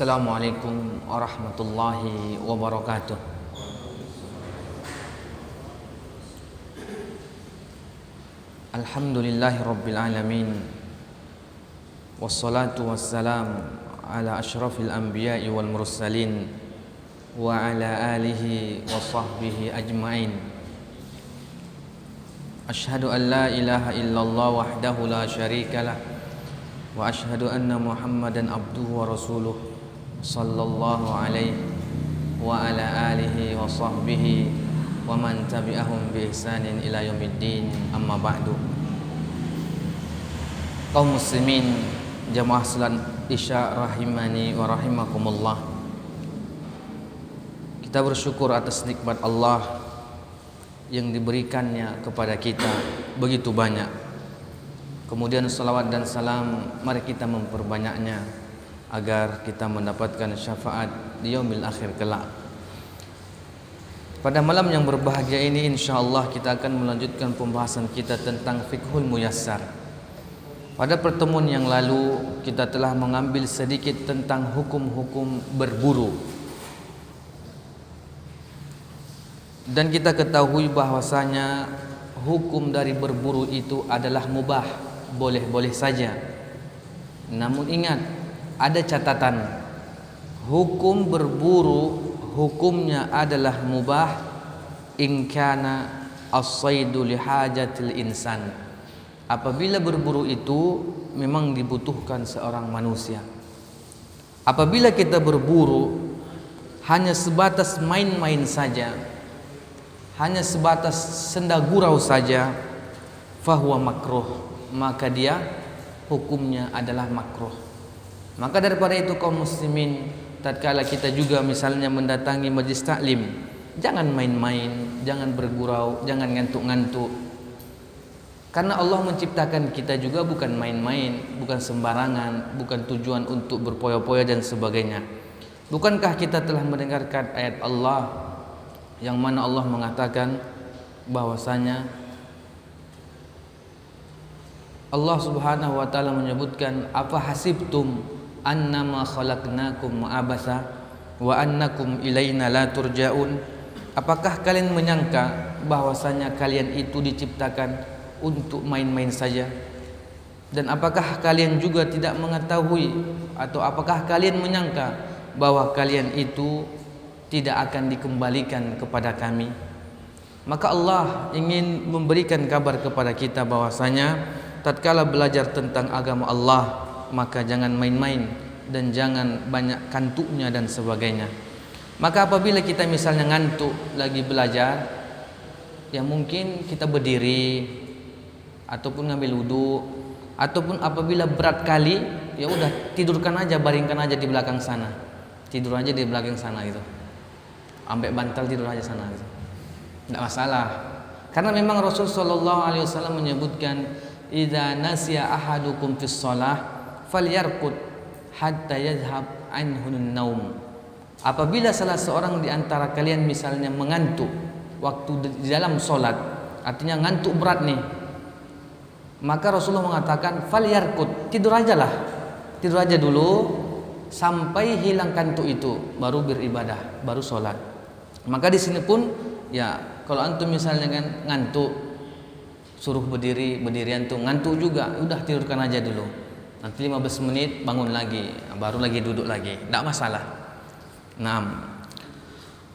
Assalamualaikum warahmatullahi wabarakatuh. Alhamdulillahi rabbil alamin. Wassalatu wassalam ala asyrafil anbiya'i wal mursalin wa ala alihi wa sahbihi ajma'in. Ashhadu an la ilaha illallah wahdahu la syarikalah wa ashhadu anna Muhammadan abduhu wa rasuluh sallallahu alaihi wa ala alihi wa sahbihi wa man tabi'ahum bi ihsanin ila yaumiddin, amma ba'du. Kaum muslimin jamaah salat Isya rahimani wa rahimakumullah, kita bersyukur atas nikmat Allah yang diberikannya kepada kita begitu banyak. Kemudian salawat dan salam mari kita memperbanyaknya agar kita mendapatkan syafaat di yaumil akhir kelak. Pada malam yang berbahagia ini insyaallah kita akan melanjutkan pembahasan kita tentang fiqhul muyassar. Pada pertemuan yang lalu kita telah mengambil sedikit tentang hukum-hukum berburu. Dan kita ketahui bahwasanya hukum dari berburu itu adalah mubah, boleh-boleh saja. Namun ingat, ada catatan. Hukum berburu hukumnya adalah mubah in kana as-saidu li hajatil insan. Apabila berburu itu memang dibutuhkan seorang manusia. Apabila kita berburu hanya sebatas main-main saja, hanya sebatas senda gurau saja, fahuwa makruh, maka dia hukumnya adalah makruh. Maka daripada itu kaum muslimin, tatkala kita juga misalnya mendatangi majlis taklim, jangan main-main, jangan bergurau, jangan ngantuk-ngantuk. Karena Allah menciptakan kita juga bukan main-main, bukan sembarangan, bukan tujuan untuk berpoya-poya dan sebagainya. Bukankah kita telah mendengarkan ayat Allah yang mana Allah mengatakan bahwasanya Allah Subhanahu wa taala menyebutkan, apa hasibtum annama khalaqnakum abasa wa annakum ilaina la turja'un. Apakah kalian menyangka bahwasanya kalian itu diciptakan untuk main-main saja? Dan apakah kalian juga tidak mengetahui, atau apakah kalian menyangka bahwa kalian itu tidak akan dikembalikan kepada kami? Maka Allah ingin memberikan kabar kepada kita bahwasanya tatkala belajar tentang agama Allah, maka jangan main-main dan jangan banyak kantuknya dan sebagainya. Maka apabila kita misalnya ngantuk lagi belajar, ya mungkin kita berdiri ataupun ngambil wudu, ataupun apabila berat kali, ya udah tidurkan aja, baringkan aja di belakang sana, tidur aja di belakang sana gitu, ambek bantal tidur aja sana gitu, tidak masalah. Karena memang Rasul Shallallahu Alaihi Wasallam menyebutkan, idza nasiya ahadukum fis shalah falyarqud hatta yadhhab anhu an-naum. Apabila salah seorang di antara kalian misalnya mengantuk waktu di dalam solat, artinya ngantuk berat nih, maka Rasulullah mengatakan falyarqud, tidur aja lah, tidur aja dulu sampai hilang kantuk itu, baru beribadah, baru solat. Maka di sini pun ya, kalau antum misalnya kan ngantuk, suruh berdiri, berdirian tuh ngantuk juga, udah tidurkan aja dulu. Nanti 15 menit bangun lagi, baru lagi duduk lagi, tidak masalah. Nah,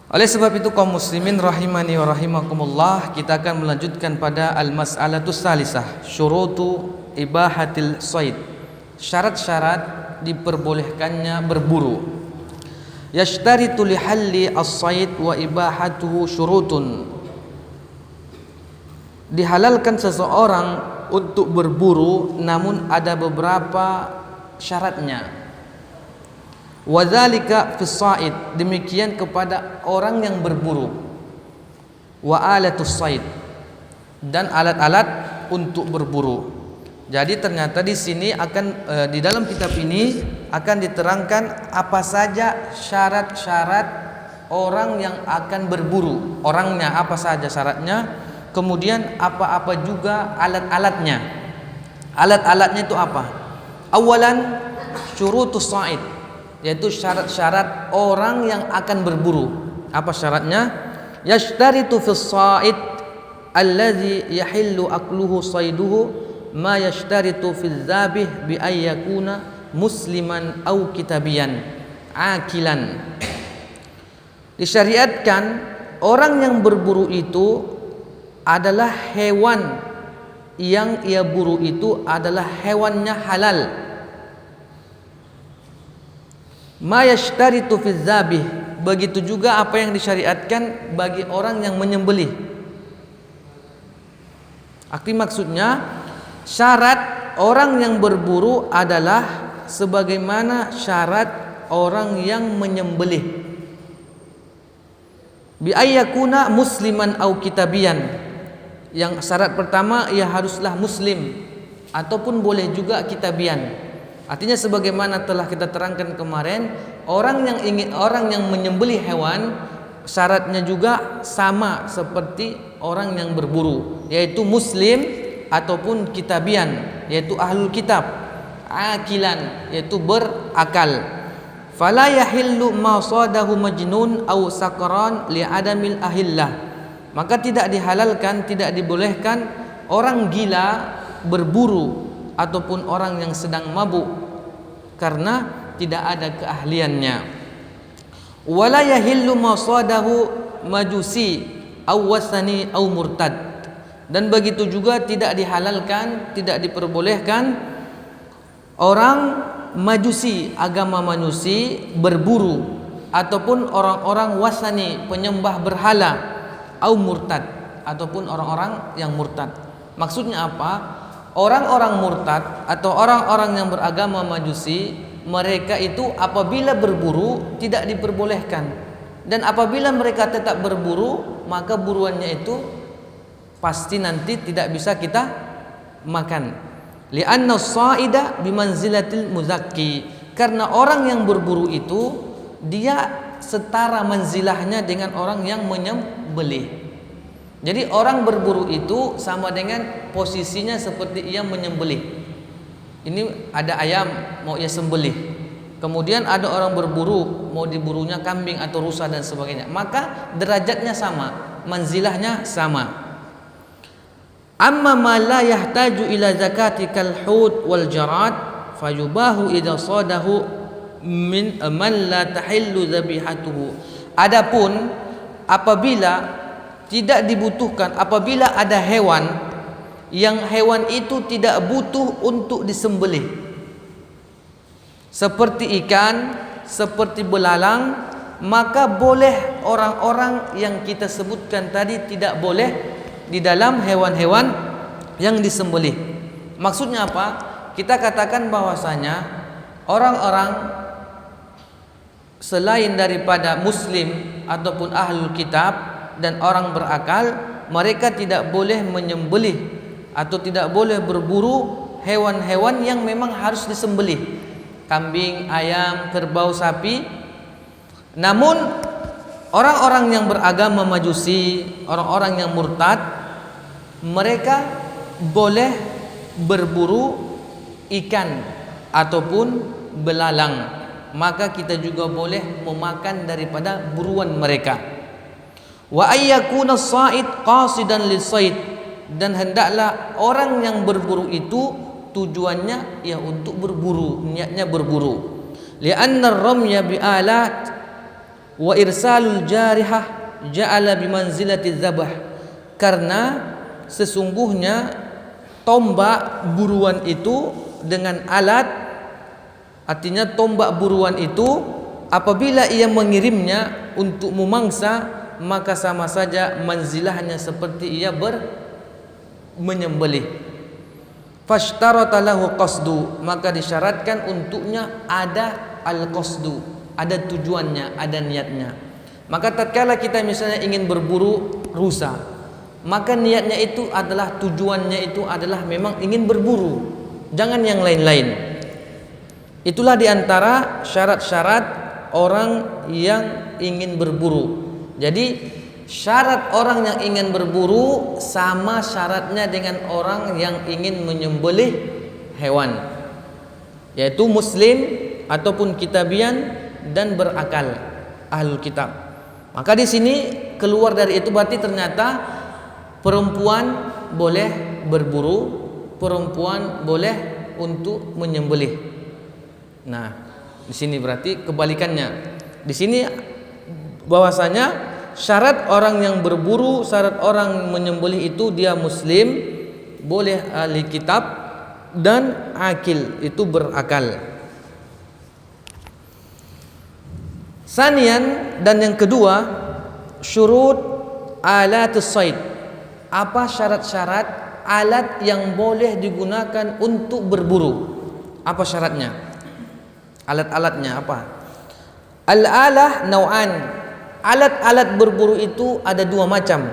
oleh sebab itu kaum muslimin rahimani wa rahimakumullah, kita akan melanjutkan pada al-mas'alatus salisah, syurutu ibahatil sayd, syarat-syarat diperbolehkannya berburu. Yashtaritu lihalli as-sayd wa ibahatuhu syurutun. Dihalalkan seseorang untuk berburu, namun ada beberapa syaratnya. Wadzalika fis said, demikian kepada orang yang berburu. Wa alatus said, dan alat-alat untuk berburu. Jadi ternyata di sini akan di dalam kitab ini akan diterangkan apa saja syarat-syarat orang yang akan berburu. Orangnya apa saja syaratnya, kemudian apa-apa juga alat-alatnya. Alat-alatnya itu apa? Awalan syurutus said, yaitu syarat-syarat orang yang akan berburu. Apa syaratnya? Yashtaritu fis sha'id alladhi yahillu akluhu sayduhu ma yashtaritu fil zabih bi ayyakuna musliman au kitabiyan akilan. Disyariatkan orang yang berburu itu adalah hewan yang ia buru itu adalah hewannya halal. Ma yashtaritu fi dzabih, begitu juga apa yang disyariatkan bagi orang yang menyembelih. Arti maksudnya syarat orang yang berburu adalah sebagaimana syarat orang yang menyembelih. Bi ayyakuna musliman au kitabiyan. Yang syarat pertama ia haruslah muslim ataupun boleh juga kitabian. Artinya sebagaimana telah kita terangkan kemarin, orang yang menyembelih hewan syaratnya juga sama seperti orang yang berburu, yaitu muslim ataupun kitabian, yaitu ahlul kitab, akilan, yaitu berakal. Fala yahillu ma sadahu majnun au sakran li adamil ahillah. Maka tidak dihalalkan, tidak dibolehkan orang gila berburu ataupun orang yang sedang mabuk karena tidak ada keahliannya. Wala yahillu ma sadahu majusi aw wasani aw murtad. Dan begitu juga tidak dihalalkan, tidak diperbolehkan orang majusi, agama majusi berburu ataupun orang-orang wasani, penyembah berhala, au murtad, ataupun orang-orang yang murtad. Maksudnya apa? Orang-orang murtad atau orang-orang yang beragama majusi, mereka itu apabila berburu tidak diperbolehkan, dan apabila mereka tetap berburu maka buruannya itu pasti nanti tidak bisa kita makan. Li'anna as-sa'ida bimanzilatil muzakki, karena orang yang berburu itu dia setara manzilahnya dengan orang yang menyembelih. Jadi orang berburu itu sama dengan posisinya seperti ia menyembelih. Ini ada ayam mau ia sembelih, kemudian ada orang berburu mau diburunya kambing atau rusa dan sebagainya, maka derajatnya sama, manzilahnya sama. Amma ma la yahtaju ila zakati kal hud wal jarad fayubahu idza sadahu min man la tahillu zabihatuhu. Adapun apabila tidak dibutuhkan, apabila ada hewan yang hewan itu tidak butuh untuk disembelih, seperti ikan, seperti belalang, maka boleh orang-orang yang kita sebutkan tadi tidak boleh di dalam hewan-hewan yang disembelih. Maksudnya apa? Kita katakan bahwasanya orang-orang selain daripada muslim ataupun ahlul kitab dan orang berakal, mereka tidak boleh menyembelih atau tidak boleh berburu hewan-hewan yang memang harus disembelih, kambing, ayam, kerbau, sapi. Namun orang-orang yang beragama majusi, orang-orang yang murtad, mereka boleh berburu ikan ataupun belalang, maka kita juga boleh memakan daripada buruan mereka. Wa ayyakuna as-sa'id qasidan lis-sayd, dan hendaklah orang yang berburu itu tujuannya ya untuk berburu, niatnya berburu. Li'anna ar-ramya bi'alat wa irsalul jarihah ja'ala bimanzilati dzabah, karena sesungguhnya tombak buruan itu dengan alat, artinya tombak buruan itu apabila ia mengirimnya untuk memangsa, maka sama saja manzilahnya seperti ia menyembelih. Fashtarata lahu qasdu, maka disyaratkan untuknya ada al-qasdu, ada tujuannya, ada niatnya. Maka tatkala kita misalnya ingin berburu rusa, maka niatnya itu adalah, tujuannya itu adalah memang ingin berburu, jangan yang lain-lain. Itulah diantara syarat-syarat orang yang ingin berburu. Jadi syarat orang yang ingin berburu sama syaratnya dengan orang yang ingin menyembelih hewan, yaitu muslim ataupun kitabian dan berakal, ahlul kitab. Maka di sini keluar dari itu berarti ternyata perempuan boleh berburu, perempuan boleh untuk menyembelih. Nah, di sini berarti kebalikannya. Di sini bahwasanya syarat orang yang berburu, syarat orang menyembelih itu dia muslim, boleh ahli kitab, dan akil itu berakal. Sanian, dan yang kedua, syurut alatus sayd. Apa syarat-syarat alat yang boleh digunakan untuk berburu? Apa syaratnya? Alat-alatnya apa? Al-alah nau'an. Alat-alat berburu itu ada dua macam.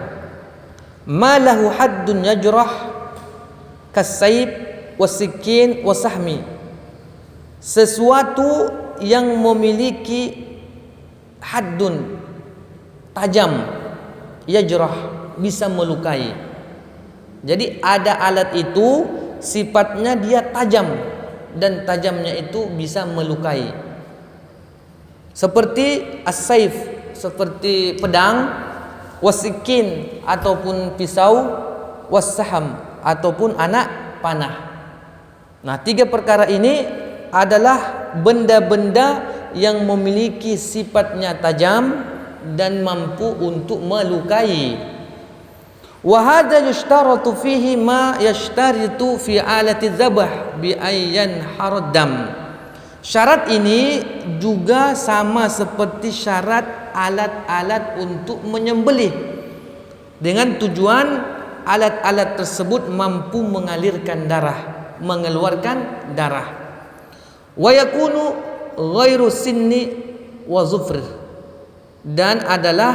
Ma lahu haddun yajrah kasayb wasikin wasahmi. Sesuatu yang memiliki haddun, tajam, yajrah, bisa melukai. Jadi ada alat itu sifatnya dia tajam, dan tajamnya itu bisa melukai. Seperti as-saif, seperti pedang, wasikin ataupun pisau, wassaham ataupun anak panah. Nah, tiga perkara ini adalah benda-benda yang memiliki sifatnya tajam dan mampu untuk melukai. Wa hadza yushtaratu fihi ma yashtaritu fi alati dzabh bi ayyan haraddam. Syarat ini juga sama seperti syarat alat-alat untuk menyembelih, dengan tujuan alat-alat tersebut mampu mengalirkan darah, mengeluarkan darah. Wa yakunu ghairu sinni wa zufr, dan adalah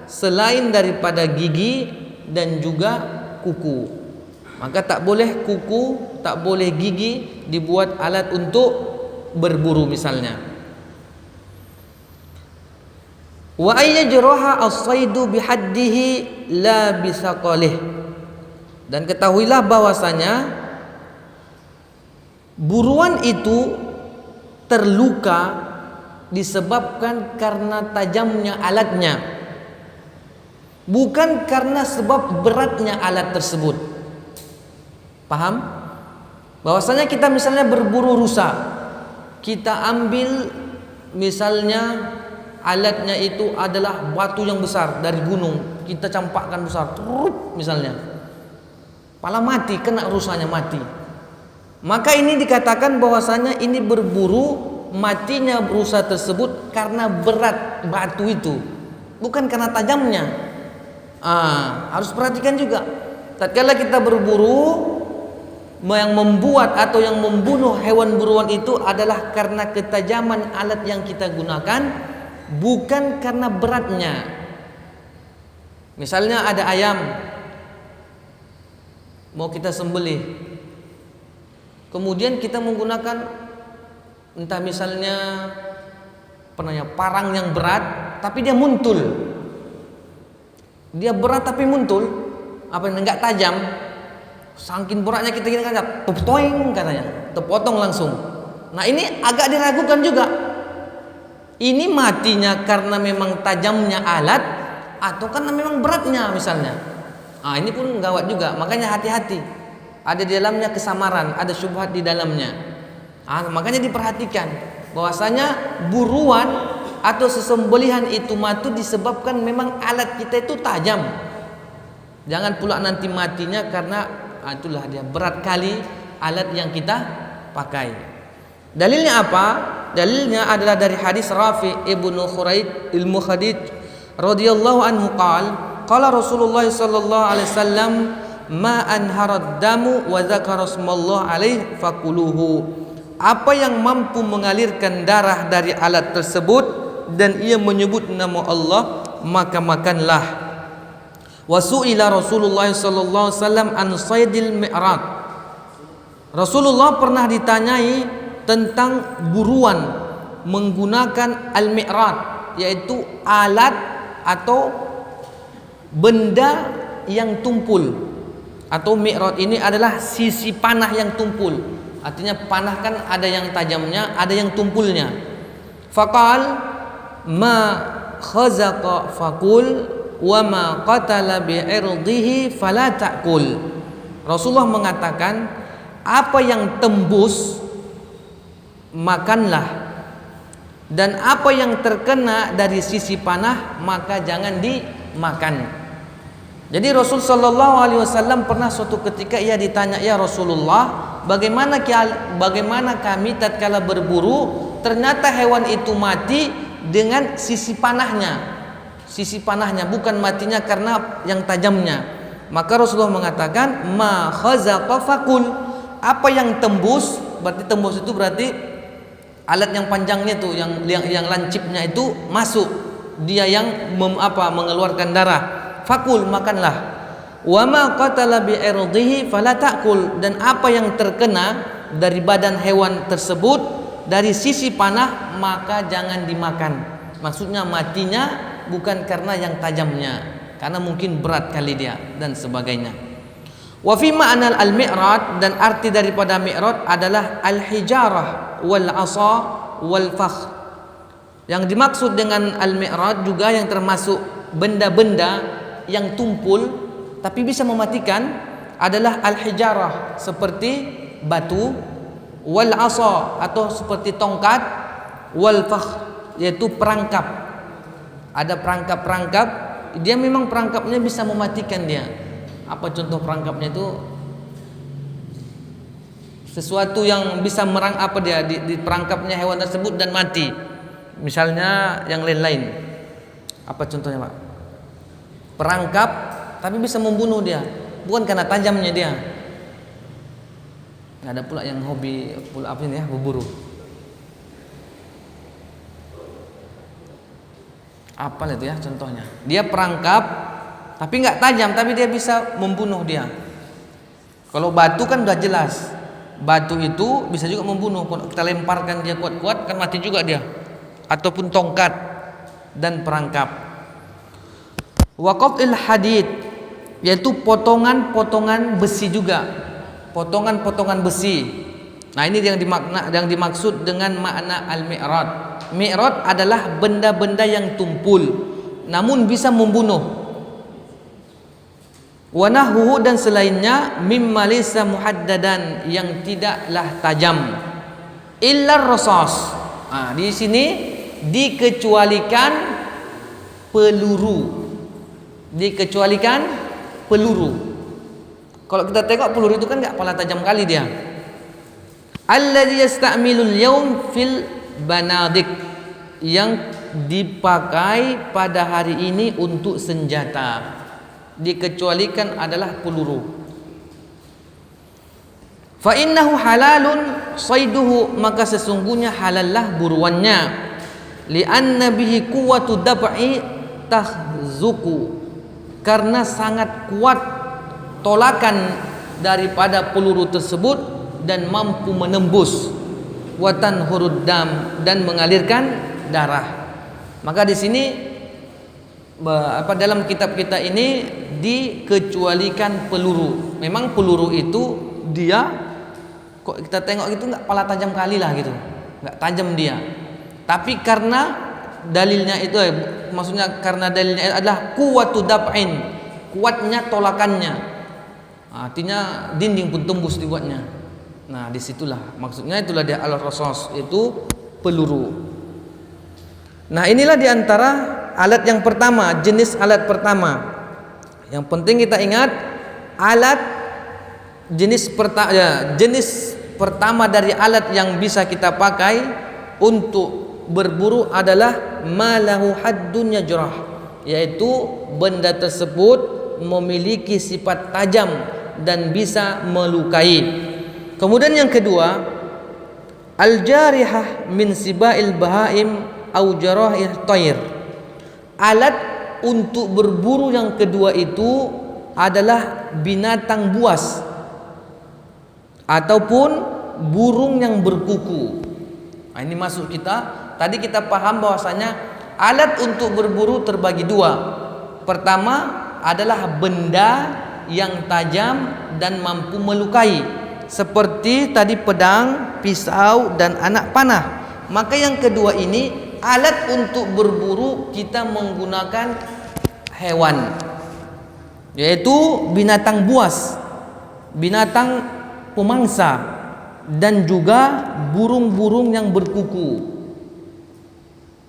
selain daripada gigi dan juga kuku. Maka tak boleh kuku, tak boleh gigi dibuat alat untuk berburu misalnya. Wa ayyajraha as-saydu bihaddihi la bisaqalih. Dan ketahuilah bahwasanya buruan itu terluka disebabkan karena tajamnya alatnya, bukan karena sebab beratnya alat tersebut. Paham? Bahwasanya kita misalnya berburu rusa, kita ambil misalnya alatnya itu adalah batu yang besar dari gunung, kita campakkan besar, trup misalnya, pala mati, kena rusanya mati. Maka ini dikatakan bahwasanya ini berburu, matinya rusa tersebut karena berat batu itu, bukan karena tajamnya. Harus perhatikan juga. Tatkala kita berburu, yang membuat atau yang membunuh hewan buruan itu adalah karena ketajaman alat yang kita gunakan, bukan karena beratnya. Misalnya ada ayam mau kita sembelih, kemudian kita menggunakan entah misalnya parang yang berat, tapi dia muntul. Dia berat tapi muntul, enggak tajam. Saking beratnya kita gini kan, toing katanya, terpotong langsung. Nah, ini agak diragukan juga. Ini matinya karena memang tajamnya alat atau karena memang beratnya misalnya. Ini pun gawat juga. Makanya hati-hati. Ada di dalamnya kesamaran, ada syubhat di dalamnya. Makanya diperhatikan bahwasanya buruan atau sesembelihan itu mati disebabkan memang alat kita itu tajam. Jangan pula nanti matinya karena itulah dia berat kali alat yang kita pakai. Dalilnya apa? Dalilnya adalah dari hadis Rafi ibnu Khuraid al-Mukhadid radhiyallahu anhu qala Rasulullah sallallahu alaihi wasallam ma anharad damu wa dzakara smallah alaihi fakuluhu. Apa yang mampu mengalirkan darah dari alat tersebut dan ia menyebut nama Allah, maka makanlah. Wasu'ila Rasulullah sallallahu alaihi wasallam an saydil mi'rad. Rasulullah pernah ditanyai tentang buruan menggunakan al-mi'rad, yaitu alat atau benda yang tumpul. Atau mi'rad ini adalah sisi panah yang tumpul. Artinya panah kan ada yang tajamnya, ada yang tumpulnya. Faqal ma khazaqa faqul wa ma qatala bi'irdihi fala ta'kul. Rasulullah mengatakan, apa yang tembus makanlah, dan apa yang terkena dari sisi panah maka jangan dimakan. Jadi Rasul sallallahu alaihi wasallam pernah suatu ketika ia ditanya, "Ya Rasulullah, bagaimana kami tatkala berburu ternyata hewan itu mati dengan sisi panahnya?" Sisi panahnya, bukan matinya karena yang tajamnya. Maka Rasulullah mengatakan, "Ma khazaqa faqul." Apa yang tembus, berarti tembus itu berarti alat yang panjangnya itu, yang lancipnya itu masuk, dia yang mengeluarkan darah. Fakul, makanlah. Wa ma qatala bi irdihi fala ta'kul. Dan apa yang terkena dari badan hewan tersebut dari sisi panah maka jangan dimakan. Maksudnya matinya bukan karena yang tajamnya, karena mungkin berat kali dia dan sebagainya. Wa fi ma'na al-mi'rad, dan arti daripada mi'rad adalah al-hijarah wal 'asa wal fakhr. Yang dimaksud dengan al-mi'rad juga yang termasuk benda-benda yang tumpul tapi bisa mematikan adalah al-hijarah, seperti batu, wal 'asa atau seperti tongkat, wal fakhr yaitu perangkap. Ada perangkap-perangkap, dia memang perangkapnya bisa mematikan dia. Apa contoh perangkapnya itu? Sesuatu yang bisa di perangkapnya hewan tersebut dan mati. Misalnya yang lain-lain. Apa contohnya, Pak? Perangkap tapi bisa membunuh dia, bukan karena tajamnya dia. Ada pula yang hobi pula berburu. Apa itu ya contohnya? Dia perangkap tapi nggak tajam, tapi dia bisa membunuh dia. Kalau batu kan udah jelas, batu itu bisa juga membunuh. Kalau kita lemparkan dia kuat-kuat kan mati juga dia. Ataupun tongkat dan perangkap. Waqafil hadid, yaitu potongan-potongan besi juga. Potongan-potongan besi. Nah, ini yang dimaksud dengan makna al-mi'rad. Mi'rad adalah benda-benda yang tumpul namun bisa membunuh. Wa nahwu, dan selainnya, mimma laysa muhaddadan, yang tidaklah tajam. Illa rasas. Nah, di sini dikecualikan peluru. Dikecualikan peluru. Kalau kita tengok peluru itu kan enggak pala tajam kali dia. Alladzi yasta'milul yawm fil banadik, yang dipakai pada hari ini untuk senjata. Dikecualikan adalah peluru. Fa innahu halalun sayduhu, maka sesungguhnya halallah buruannya. Li anna bihi quwwatu dab'i tahzuku, karena sangat kuat tolakan daripada peluru tersebut dan mampu menembus. Watan huruddam, dan mengalirkan darah. Maka di sini dalam kitab kita ini dikecualikan peluru. Memang peluru itu dia kok kita tengok itu nggak pala tajam kali lah gitu, nggak tajam dia. Tapi karena dalilnya itu, maksudnya karena dalilnya adalah kuwatu dab'in, kuatnya tolakannya. Artinya dinding pun tembus dibuatnya. Nah, disitulah maksudnya, itulah dia al-rasas, itu peluru. Nah, inilah diantara alat yang pertama, jenis alat pertama. Yang penting kita ingat, alat jenis pertama dari alat yang bisa kita pakai untuk berburu adalah malahu haddun yajrah, yaitu benda tersebut memiliki sifat tajam dan bisa melukai. Kemudian yang kedua, al-jarihah min sibail bahaim au jarahih tayr. Alat untuk berburu yang kedua itu adalah binatang buas ataupun burung yang berkuku. Nah, ini masuk kita. Tadi kita paham bahwasanya alat untuk berburu terbagi dua. Pertama adalah benda yang tajam dan mampu melukai. seperti tadi pedang, pisau dan anak panah. Maka yang kedua ini alat untuk berburu kita menggunakan hewan, yaitu binatang buas, binatang pemangsa, dan juga burung-burung yang berkuku.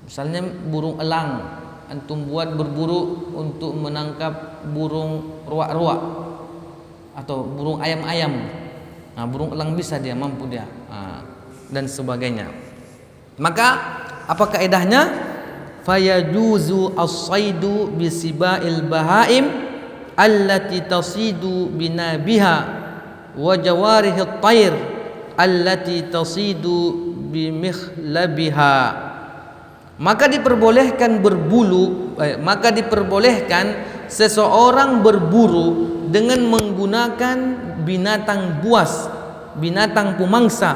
Misalnya burung elang, antum buat berburu untuk menangkap burung ruak-ruak atau burung ayam-ayam. Nah, burung elang bisa dia, mampu dia, dan sebagainya. Maka apa kaedahnya? Fayajuzu as-saidu bisiba'il bahaim allati tasidu binabiha wa jawarihit tayr allati tasidu bimikhlabiha. Maka diperbolehkan maka diperbolehkan seseorang berburu dengan menggunakan binatang buas, binatang pemangsa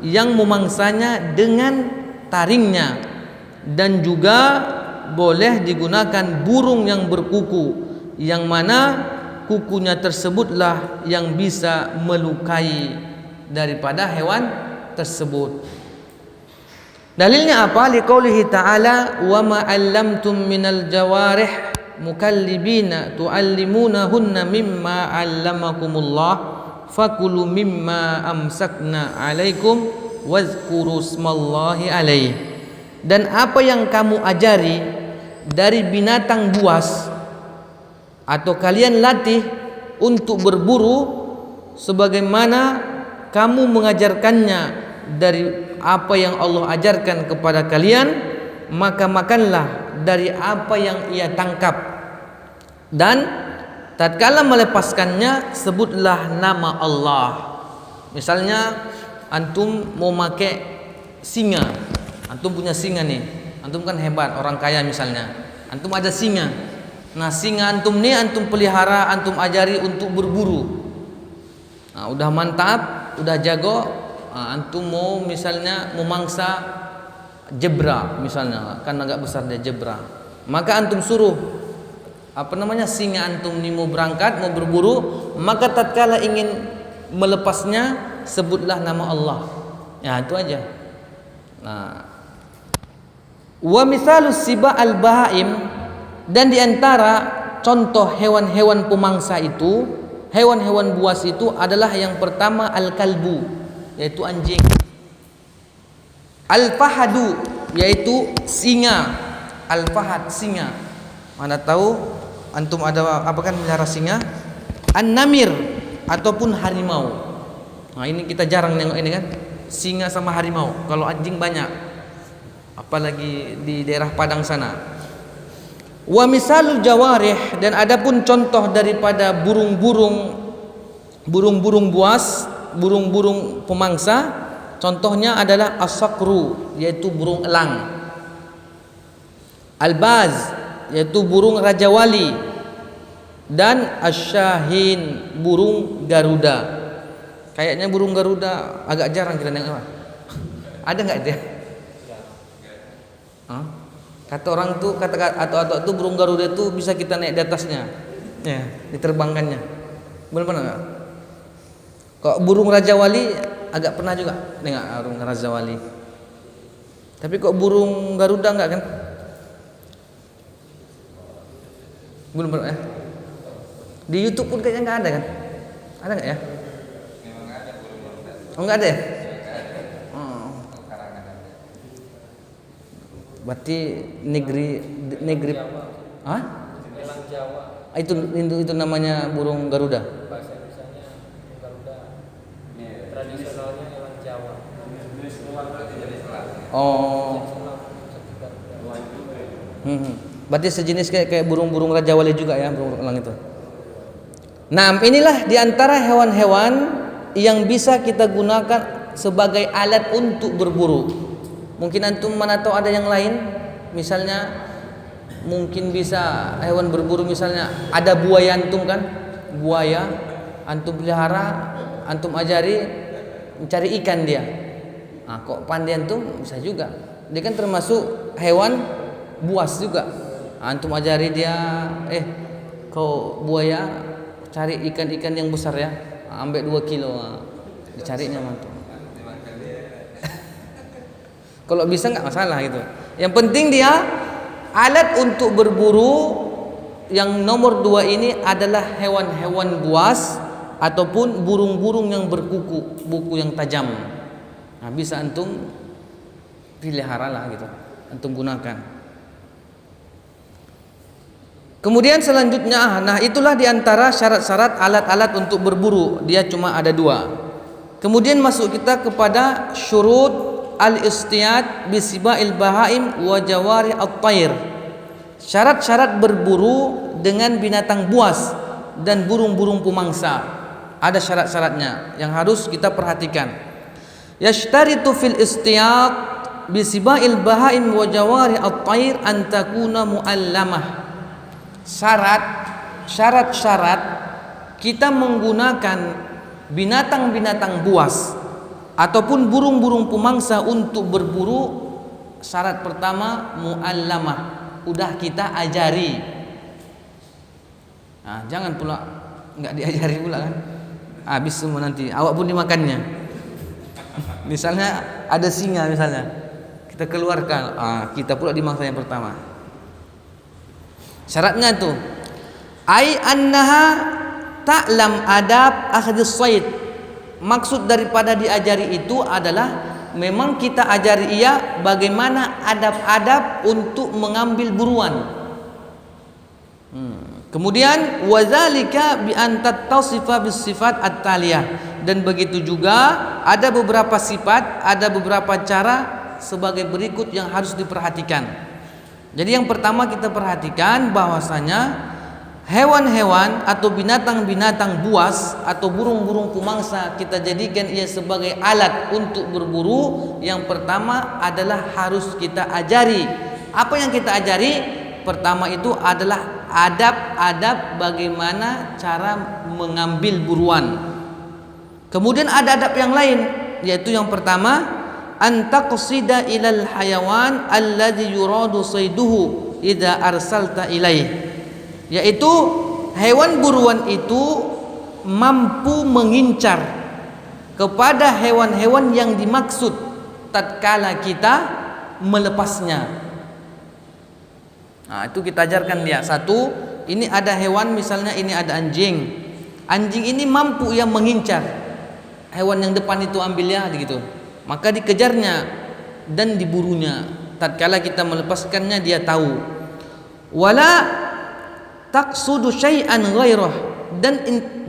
yang memangsanya dengan taringnya, dan juga boleh digunakan burung yang berkuku, yang mana kukunya tersebutlah yang bisa melukai daripada hewan tersebut. Dalilnya apa? Liqaulihi ta'ala wa ma 'allamtum minal jawarih mukallibina tu'allimunahunna mimma 'allamakumullah fakulu mimma amsakna 'alaikum wazkuru smallahi 'alaihi. Dan apa yang kamu ajari dari binatang buas atau kalian latih untuk berburu sebagaimana kamu mengajarkannya dari apa yang Allah ajarkan kepada kalian, maka makanlah dari apa yang ia tangkap, dan tatkala melepaskannya sebutlah nama Allah. Misalnya antum mau pakai singa, antum punya singa nih, antum kan hebat, orang kaya misalnya, antum ada singa. Nah, singa antum nih antum pelihara, antum ajari untuk berburu. Nah, udah mantap, udah jago. Antum mau misalnya memangsa jebra misalnya, kan agak besar dia jebra, maka antum suruh singa antum ini mau berangkat, mau berburu, maka tatkala ingin melepasnya sebutlah nama Allah. Ya, itu aja. Nah, wa misalus siba al bahaim, dan diantara contoh hewan-hewan pemangsa itu, hewan-hewan buas itu adalah yang pertama al kalbu, yaitu anjing. Al-fahadu, yaitu singa. Al-fahad, singa. Mana tahu antum ada apa kan melihara singa? An-namir, ataupun harimau. Nah, ini kita jarang nengok ini kan, singa sama harimau. Kalau anjing banyak, apalagi di daerah Padang sana. Wa misalul jawarih, dan adapun contoh daripada burung-burung buas, burung-burung pemangsa, contohnya adalah as-sakru, yaitu burung elang, al-baz, yaitu burung raja wali, dan asy-syahin, burung garuda. Kayaknya burung garuda agak jarang kita nengok. Ada nggak dia? Kata orang tuh, atau tuh burung garuda itu bisa kita naik di atasnya, ya, diterbangkannya. Benar-benar nggak? Kok burung raja wali agak pernah juga nengok burung raja wali. Tapi kok burung garuda enggak kan? Belum pernah ya? Di YouTube pun kayaknya enggak ada kan? Ada enggak ya? Memang ada burung garuda. Oh, enggak ada ya? Berarti negeri Hah? Elang Jawa. Itu namanya burung garuda. Tradisionalnya elang Jawa. Oh. Berarti sejenis kayak burung-burung raja wali juga ya, burung elang itu. Nah, inilah diantara hewan-hewan yang bisa kita gunakan sebagai alat untuk berburu. Mungkin antum mana tahu ada yang lain, misalnya mungkin bisa hewan berburu, misalnya ada buaya antum kan, buaya antum pelihara, antum ajari mencari ikan dia. Nah, kok pandai antum bisa juga. Dia kan termasuk hewan buas juga. Antum ajari dia, kau buaya cari ikan-ikan yang besar ya, ambil 2 kilo. Carinya mantu. Kalau bisa nggak masalah gitu. Yang penting dia alat untuk berburu yang nomor 2 ini adalah hewan-hewan buas ataupun burung-burung yang berkuku, buku yang tajam. Nah, bisa antum pelihara lah gitu, antum gunakan. Kemudian selanjutnya, nah itulah diantara syarat-syarat alat-alat untuk berburu. Dia cuma ada 2. Kemudian masuk kita kepada syurut al-istiyad bisiba'il bahaim wa jawari at-tair. Syarat-syarat berburu dengan binatang buas dan burung-burung pemangsa. Ada syarat-syaratnya yang harus kita perhatikan. Yashtaritu fil istiyad bisiba'il bahaim wa jawari at-tair an takuna muallamah. Syarat-syarat kita menggunakan binatang-binatang buas ataupun burung-burung pemangsa untuk berburu. Syarat pertama muallamah, udah kita ajari. Nah, jangan pula nggak diajari pula kan, habis semua nanti awak pun dimakannya. Misalnya ada singa misalnya, kita keluarkan, kita pula dimangsa yang pertama. Syaratnya tuh ai annaha ta'lam adab akhdhis shayd. Maksud daripada diajari itu adalah memang kita ajari ia bagaimana adab-adab untuk mengambil buruan. Kemudian wazalika bi an tattasifa bis sifat at-taliyah, dan begitu juga ada beberapa sifat, ada beberapa cara sebagai berikut yang harus diperhatikan. Jadi yang pertama kita perhatikan bahwasanya hewan-hewan atau binatang-binatang buas atau burung-burung pemangsa kita jadikan ia sebagai alat untuk berburu. Yang pertama adalah harus kita ajari. Apa yang kita ajari? Pertama itu adalah adab-adab bagaimana cara mengambil buruan. Kemudian ada adab yang lain, yaitu yang pertama antaqsida ilal hayawan alladhi yuradu sayduhu idza arsalta ilaih, yaitu hewan buruan itu mampu mengincar kepada hewan-hewan yang dimaksud tatkala kita melepasnya. Nah, itu kita ajarkan dia. Satu, ini ada hewan misalnya, ini ada anjing. Anjing ini mampu ia mengincar hewan yang depan itu, ambil ya gitu. Maka dikejarnya dan diburunya. Tatkala kita melepaskannya dia tahu. Wala taqsudu syai'an ghairah,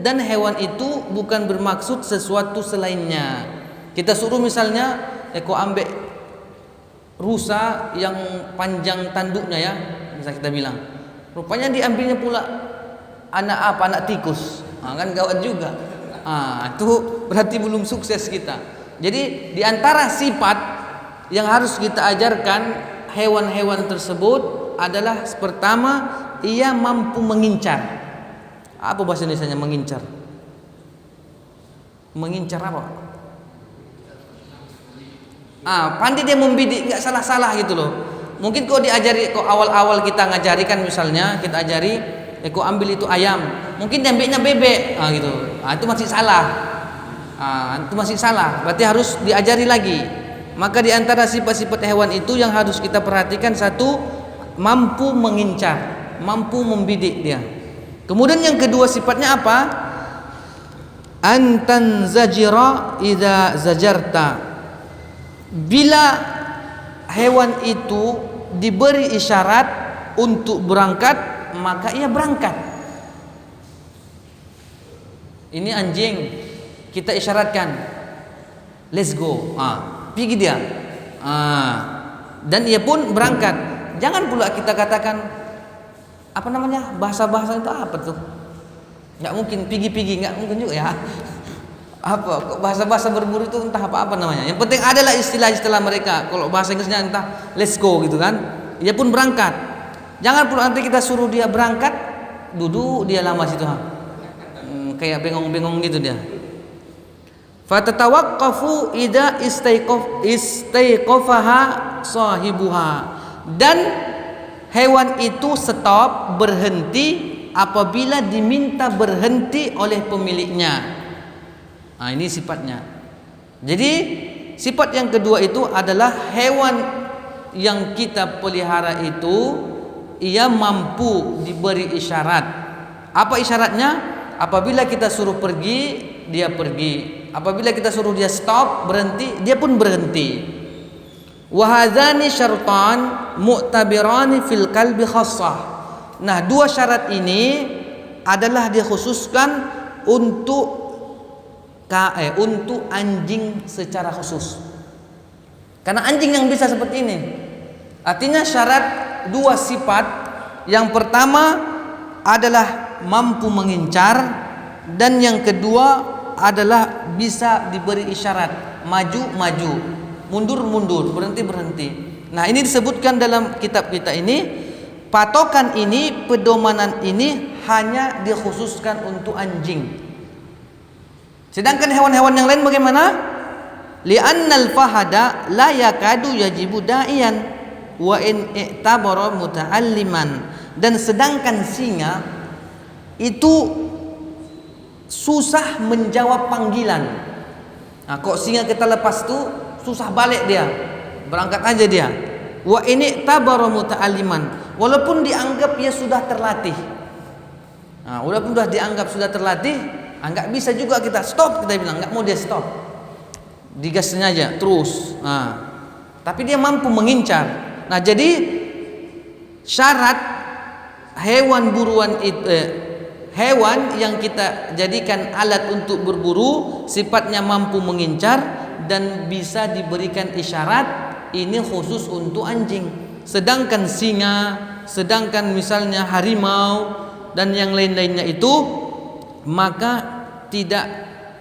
dan hewan itu bukan bermaksud sesuatu selainnya. Kita suruh misalnya kau ambil rusa yang panjang tanduknya ya, bisa kita bilang, rupanya diambilnya pula anak apa, anak tikus. Kan gawat juga. Itu berarti belum sukses kita. Jadi diantara sifat yang harus kita ajarkan hewan-hewan tersebut adalah pertama, ia mampu mengincar. Apa bahasa Indonesianya mengincar? Mengincar apa? Pandai dia membidik, nggak salah-salah gitu loh. Mungkin kau diajari, kau awal-awal kita ngajari kan, misalnya kita ajari, kau ambil itu ayam, mungkin diambilnya bebek, gitu. Itu masih salah. Itu masih salah. Berarti harus diajari lagi. Maka diantara sifat-sifat hewan itu yang harus kita perhatikan, satu, mampu mengincar, mampu membidik dia. Kemudian yang kedua sifatnya apa? Antan zajira idza zajarta. Bila hewan itu diberi isyarat untuk berangkat, maka ia berangkat. Ini anjing, kita isyaratkan, let's go, pergi dia, dan ia pun berangkat. Jangan pula kita katakan apa namanya, bahasa-bahasa itu apa tuh? Nggak mungkin pergi-pergi, nggak mungkin juga ya. Apa bahasa-bahasa berburu itu entah apa-apa namanya. Yang penting adalah istilah-istilah mereka. Kalau bahasa Inggrisnya entah let's go gitu kan. Dia pun berangkat. Jangan pula nanti kita suruh dia berangkat, duduk dia lama situ, kayak bengong-bengong gitu dia. Fatatawaqqafu idza istaiqafaha sahibuha. Dan hewan itu stop, berhenti apabila diminta berhenti oleh pemiliknya. Ini sifatnya. Jadi sifat yang kedua itu adalah hewan yang kita pelihara itu ia mampu diberi isyarat. Apa isyaratnya? Apabila kita suruh pergi, dia pergi. Apabila kita suruh dia stop, berhenti, dia pun berhenti. Wa hadzani syartan mu'tabirani fil kalbi khassah. Nah, dua syarat ini adalah dikhususkan untuk anjing secara khusus. Karena anjing yang bisa seperti ini. Artinya syarat dua sifat. Yang pertama adalah mampu mengincar, dan yang kedua adalah bisa diberi isyarat, maju maju, mundur mundur, berhenti berhenti. Nah, ini disebutkan dalam kitab kita ini. Patokan ini, pedomanan ini hanya dikhususkan untuk anjing. Sedangkan hewan-hewan yang lain bagaimana? Li'annal fahada la yakadu yajibu da'iyan wa in i'tabara muta'alliman. Dan sedangkan singa itu susah menjawab panggilan. Nah, kok singa kita lepas tuh susah balik dia, berangkat aja dia. Wa in i'tabara muta'alliman, walaupun dianggap ia sudah terlatih. Nah, walaupun sudah dianggap sudah terlatih, nggak bisa juga kita stop, kita bilang nggak mau dia stop, digasnya aja terus. Nah, tapi dia mampu mengincar. Nah, jadi syarat hewan buruan itu, hewan yang kita jadikan alat untuk berburu sifatnya mampu mengincar dan bisa diberikan isyarat, ini khusus untuk anjing. Sedangkan singa, sedangkan misalnya harimau dan yang lain-lainnya itu maka tidak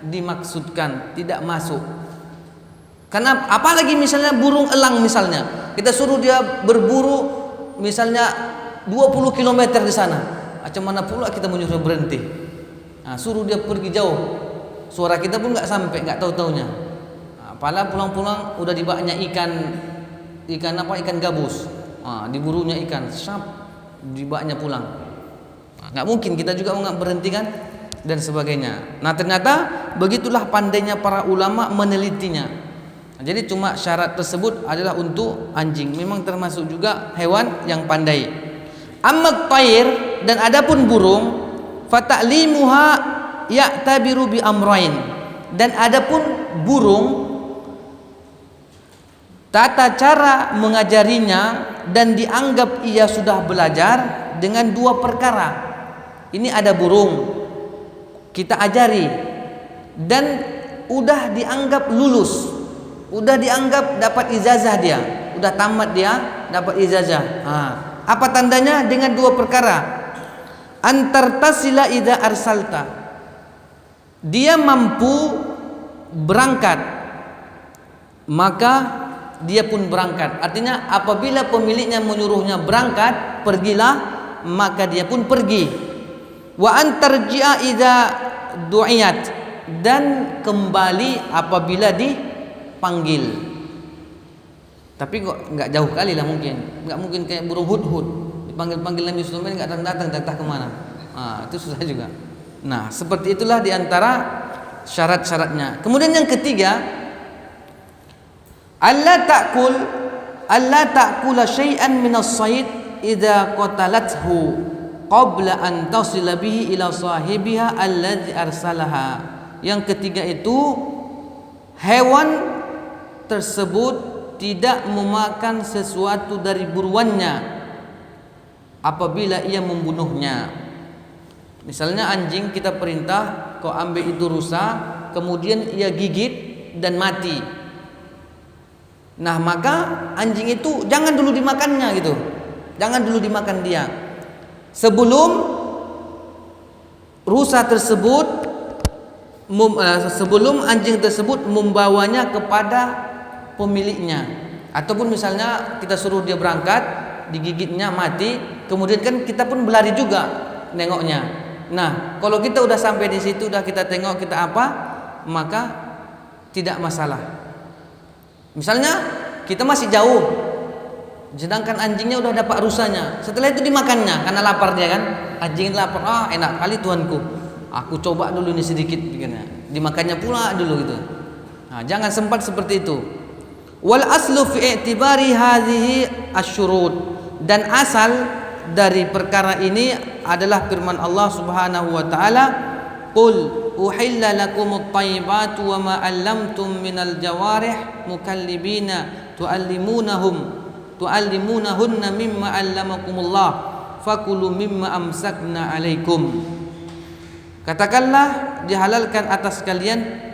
dimaksudkan, tidak masuk. Karena apalagi misalnya burung elang, misalnya kita suruh dia berburu misalnya 20 km di sana, macam mana pula kita menyuruh berhenti? Nah, suruh dia pergi jauh, suara kita pun nggak sampai, nggak tahu-taunya. Nah, padahal pulang-pulang udah dibaknya ikan gabus, diburunya ikan, sap, dibaknya pulang. Nah, nggak mungkin kita juga nggak berhenti kan, dan sebagainya. Nah, ternyata begitulah pandainya para ulama menelitinya. Nah, jadi cuma syarat tersebut adalah untuk anjing, memang termasuk juga hewan yang pandai. Amma tayr, dan adapun burung, fata'limuha ya'tabiru bi amrain, dan adapun burung tata cara mengajarinya dan dianggap ia sudah belajar dengan dua perkara. Ini ada burung kita ajari dan udah dianggap lulus, udah dianggap dapat ijazah, dia udah tamat, dia dapat ijazah. Apa tandanya? Dengan dua perkara. Antartasila idza arsalta, dia mampu berangkat, maka dia pun berangkat. Artinya apabila pemiliknya menyuruhnya berangkat, pergilah, maka dia pun pergi. Wa antarji'a idza du'iyat, dan kembali apabila dipanggil. Tapi kok nggak jauh kali lah, nggak mungkin kayak burung hudhud dipanggil-panggil Nabi Sulaiman nggak datang entah kemana. Itu susah juga. Nah, seperti itulah diantara syarat-syaratnya. Kemudian yang ketiga, alla ta'kula syai'an min as-sayd idza qatalathu qabla an tasila bihi ila sahibiha alladzi arsalaha. Yang ketiga itu, hewan tersebut tidak memakan sesuatu dari buruannya apabila ia membunuhnya. Misalnya anjing kita perintah kau ambil itu rusa, kemudian ia gigit dan mati. Nah, maka anjing itu jangan dulu dimakannya gitu. Jangan dulu dimakan dia. Sebelum rusa tersebut, sebelum anjing tersebut membawanya kepada pemiliknya. Ataupun misalnya kita suruh dia berangkat, digigitnya mati, kemudian kan kita pun berlari juga nengoknya. Nah, kalau kita udah sampai di situ, udah kita tengok, kita apa, maka tidak masalah. Misalnya kita masih jauh, sedangkan anjingnya udah dapat rusanya, setelah itu dimakannya karena lapar dia kan. Anjing lapar, enak kali tuanku, aku coba dulu ini sedikit, dimakannya pula dulu gitu. Nah, jangan sempat seperti itu. Wal aslu fi i'tibari hadhihi asyurut, dan asal dari perkara ini adalah firman Allah Subhanahu wa taala, qul uhilla lakumut thayyibatu wa ma 'allamtum minal jawarih mukallibina tu'allimunahunna mimma 'allamakumullah fakulu mimma amsakna 'alaikum. Katakanlah, dihalalkan atas kalian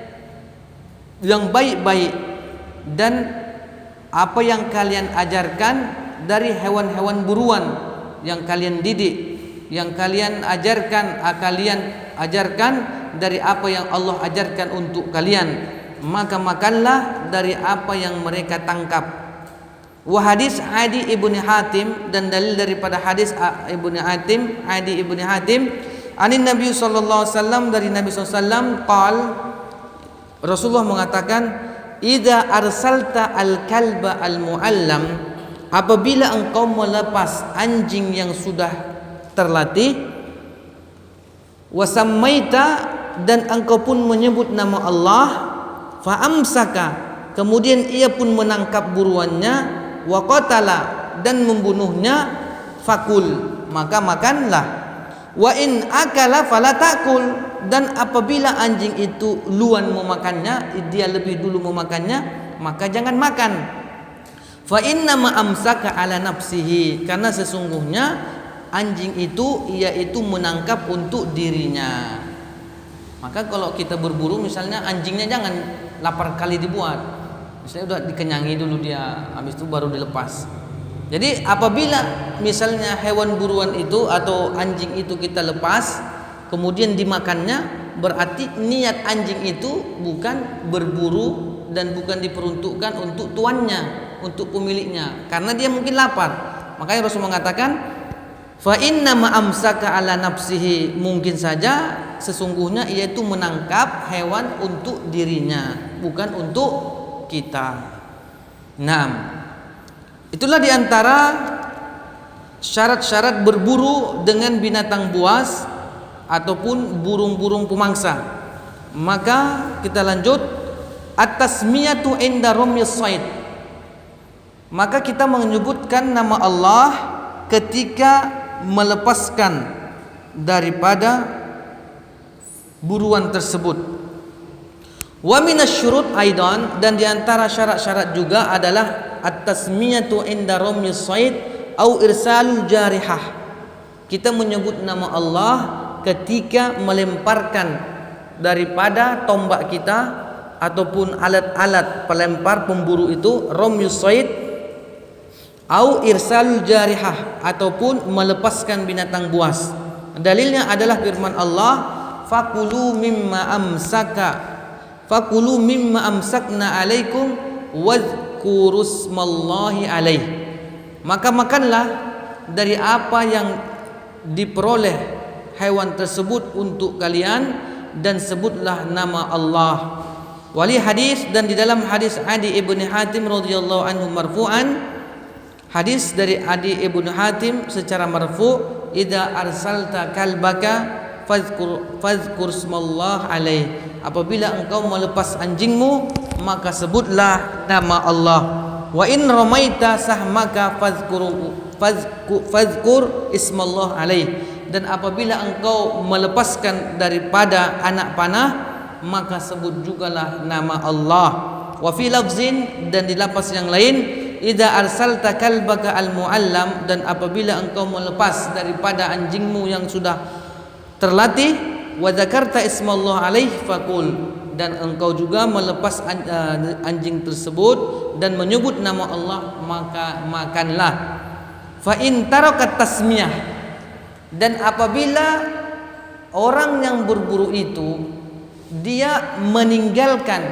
yang baik-baik dan apa yang kalian ajarkan dari hewan-hewan buruan yang kalian didik, yang kalian ajarkan dari apa yang Allah ajarkan untuk kalian, maka makanlah dari apa yang mereka tangkap. Wa hadis Adi ibni Hatim, dan dalil daripada hadis Adi ibni Hatim, anin Nabi sallallahu alaihi wasallam, dari Nabi sallallahu alaihi wasallam, qal, Rasulullah mengatakan, idza arsalta al-kalba al-muallam, apabila engkau melepas anjing yang sudah terlatih, wasammaita, dan engkau pun menyebut nama Allah, fa amsaka, kemudian ia pun menangkap buruannya, wa qatala, dan membunuhnya, fakul, maka makanlah. Wa in akala fala takul, dan apabila anjing itu luan memakannya, dia lebih dulu memakannya, maka jangan makan. Fa inna ma amsaka ala nafsihi, karena sesungguhnya anjing itu yaitu menangkap untuk dirinya. Maka kalau kita berburu misalnya, anjingnya jangan lapar kali dibuat. Misalnya udah dikenyangi dulu dia, habis itu baru dilepas. Jadi apabila misalnya hewan buruan itu atau anjing itu kita lepas, kemudian dimakannya, berarti niat anjing itu bukan berburu dan bukan diperuntukkan untuk tuannya, untuk pemiliknya, karena dia mungkin lapar. Makanya Rasul mengatakan, fa inna ma amsaka ala nafsihi, mungkin saja sesungguhnya ia itu menangkap hewan untuk dirinya, bukan untuk kita. Nah, itulah diantara syarat-syarat berburu dengan binatang buas ataupun burung-burung pemangsa. Maka kita lanjut, at-tasmiyatu inda ramyis shayd, maka kita menyebutkan nama Allah ketika melepaskan daripada buruan tersebut. Wa minasyurut aidan, dan diantara syarat-syarat juga adalah at-tasmiyatu inda ramyis shayd au irsalul jarihah, kita menyebut nama Allah ketika melemparkan daripada tombak kita ataupun alat-alat pelempar pemburu itu, ramyus shayd, au irsalul jarihah, ataupun melepaskan binatang buas. Dalilnya adalah firman Allah, fakulu mimma amsakna alaikum wadhkurusmallahi alaih, maka makanlah dari apa yang diperoleh hewan tersebut untuk kalian, dan sebutlah nama Allah. Wali hadis, dan di dalam hadis Adi ibn Hatim radhiyallahu anhu marfu'an, hadis dari Adi ibn Hatim secara marfu', idza arsalta kalbaka fadhkur ismallah alaih, apabila engkau melepas anjingmu, maka sebutlah nama Allah. Wa in ramaita sahmaka fadhkur ismallah alaih, dan apabila engkau melepaskan daripada anak panah, maka sebut jugalah nama Allah. Wa fi lafzin, dan di lafaz yang lain, idza arsalta kalbaka al-muallam, dan apabila engkau melepas daripada anjingmu yang sudah terlatih, wa dzakarta ismallah alaih faqul, dan engkau juga melepas anjing tersebut dan menyebut nama Allah, maka makanlah. Fa in tarakat tasmiyah, dan apabila orang yang berburu itu dia meninggalkan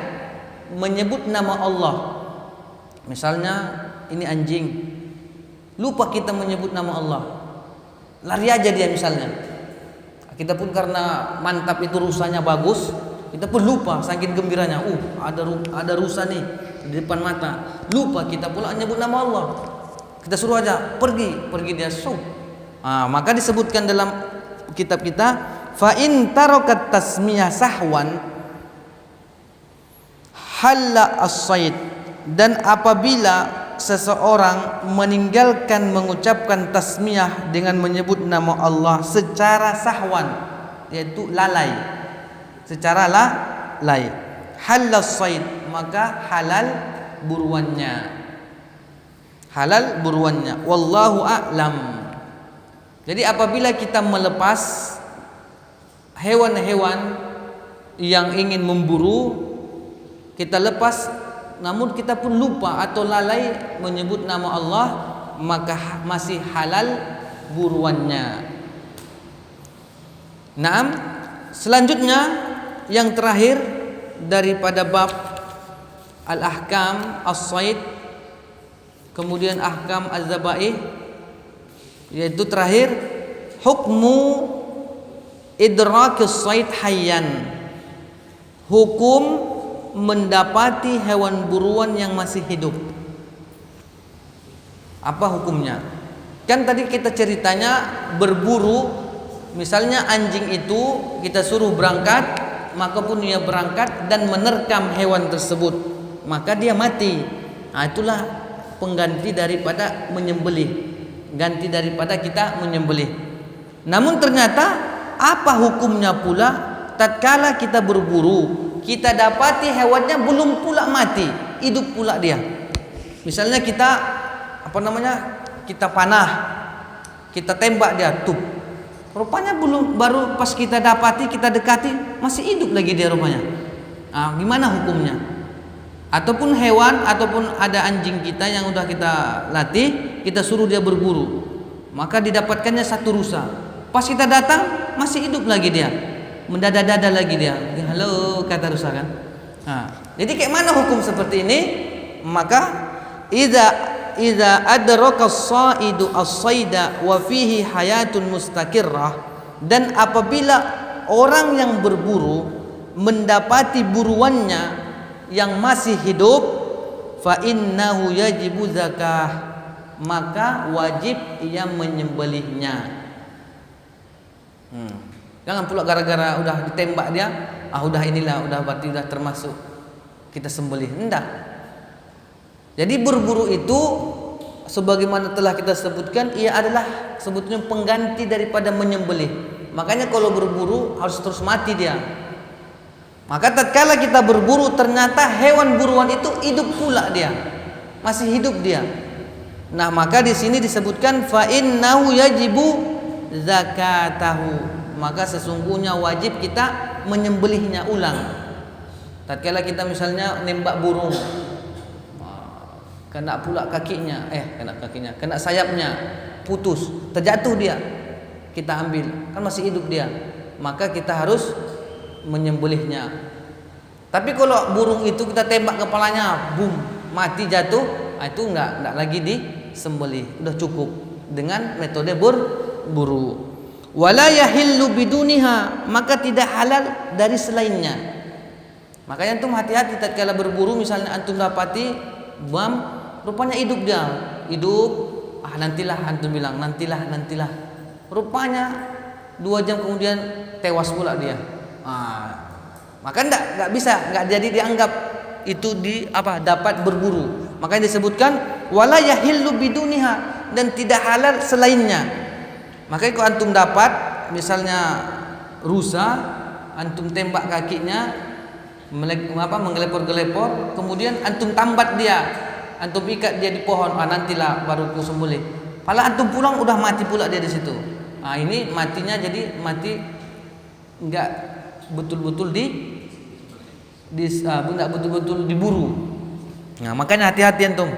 menyebut nama Allah, misalnya ini anjing, lupa kita menyebut nama Allah, lari aja dia misalnya. Kita pun karena mantap itu rusanya bagus, kita pun lupa saking gembiranya, ada rusa nih di depan mata, lupa kita pula menyebut nama Allah. Kita suruh aja pergi dia maka disebutkan dalam kitab kita, fa in tarakat tasmiyah sahwan, halla as-sayd, dan apabila seseorang meninggalkan mengucapkan tasmiyah dengan menyebut nama Allah secara sahwan, yaitu lalai, secara lalai, halla as-sayd, maka halal buruannya, wallahu a'lam. Jadi apabila kita melepas hewan-hewan yang ingin memburu, kita lepas, namun kita pun lupa atau lalai menyebut nama Allah, maka masih halal buruannya. Naam, selanjutnya yang terakhir daripada bab al-ahkam as-sayd, kemudian ahkam az-zabaih, yaitu terakhir hukmu idrakis sayd hayyan, hukum mendapati hewan buruan yang masih hidup. Apa hukumnya? Kan tadi kita ceritanya berburu, misalnya anjing itu kita suruh berangkat, maka pun dia berangkat dan menerkam hewan tersebut, maka dia mati. Nah, itulah pengganti daripada menyembelih, ganti daripada kita menyembelih. Namun ternyata apa hukumnya pula tatkala kita berburu, kita dapati hewannya belum pula mati, hidup pula dia. Misalnya kita kita panah, kita tembak dia, tuh rupanya belum, baru pas kita dapati, kita dekati, masih hidup lagi dia rupanya. Nah, gimana hukumnya? Ataupun hewan, ataupun ada anjing kita yang udah kita latih, kita suruh dia berburu, maka didapatkannya satu rusa. Pas kita datang masih hidup lagi dia, mendada-dada lagi dia. Halo, kata rusa kan. Nah, jadi kayak mana hukum seperti ini? Maka idza adraka as-saidu as-saida wa fihi hayatun mustaqirrah, dan apabila orang yang berburu mendapati buruannya yang masih hidup, fa innahu yajibu zakah, maka wajib ia menyembelihnya. Jangan pula gara-gara udah ditembak dia, udah inilah, udah berarti udah termasuk kita sembelih. Enggak. Jadi berburu itu sebagaimana telah kita sebutkan, ia adalah sebetulnya pengganti daripada menyembelih. Makanya kalau berburu harus terus mati dia. Maka tatkala kita berburu ternyata hewan buruan itu hidup pula dia, masih hidup dia. Nah, maka di sini disebutkan fa innahu yajibu zakatahu, maka sesungguhnya wajib kita menyembelihnya ulang. Tatkala kita misalnya nembak burung, kena pula kakinya, kena sayapnya, putus, terjatuh dia, kita ambil, kan masih hidup dia, maka kita harus menyembelihnya. Tapi kalau burung itu kita tembak kepalanya, boom, mati jatuh, itu enggak lagi disembelih, udah cukup dengan metode berburu. Wala yahillu biduniha, maka tidak halal dari selainnya. Makanya antum hati-hati tatkala berburu, misalnya antum dapati rupanya hidup dia, nantilah antum bilang nantilah. Rupanya 2 jam kemudian tewas pula dia. Maka enggak bisa, enggak jadi dianggap itu dapat berburu. Makanya disebutkan wala yahillu biduniha, dan tidak halal selainnya. Makanya kalau antum dapat misalnya rusa, antum tembak kakinya, menggelepor-gelepor, kemudian antum tambat dia, antum ikat dia di pohon, nantilah baru ku sembelih. Padahal antum pulang udah mati pula dia di situ. Ini matinya jadi mati enggak betul-betul enggak betul-betul diburu. Nah, makanya hati-hati antum.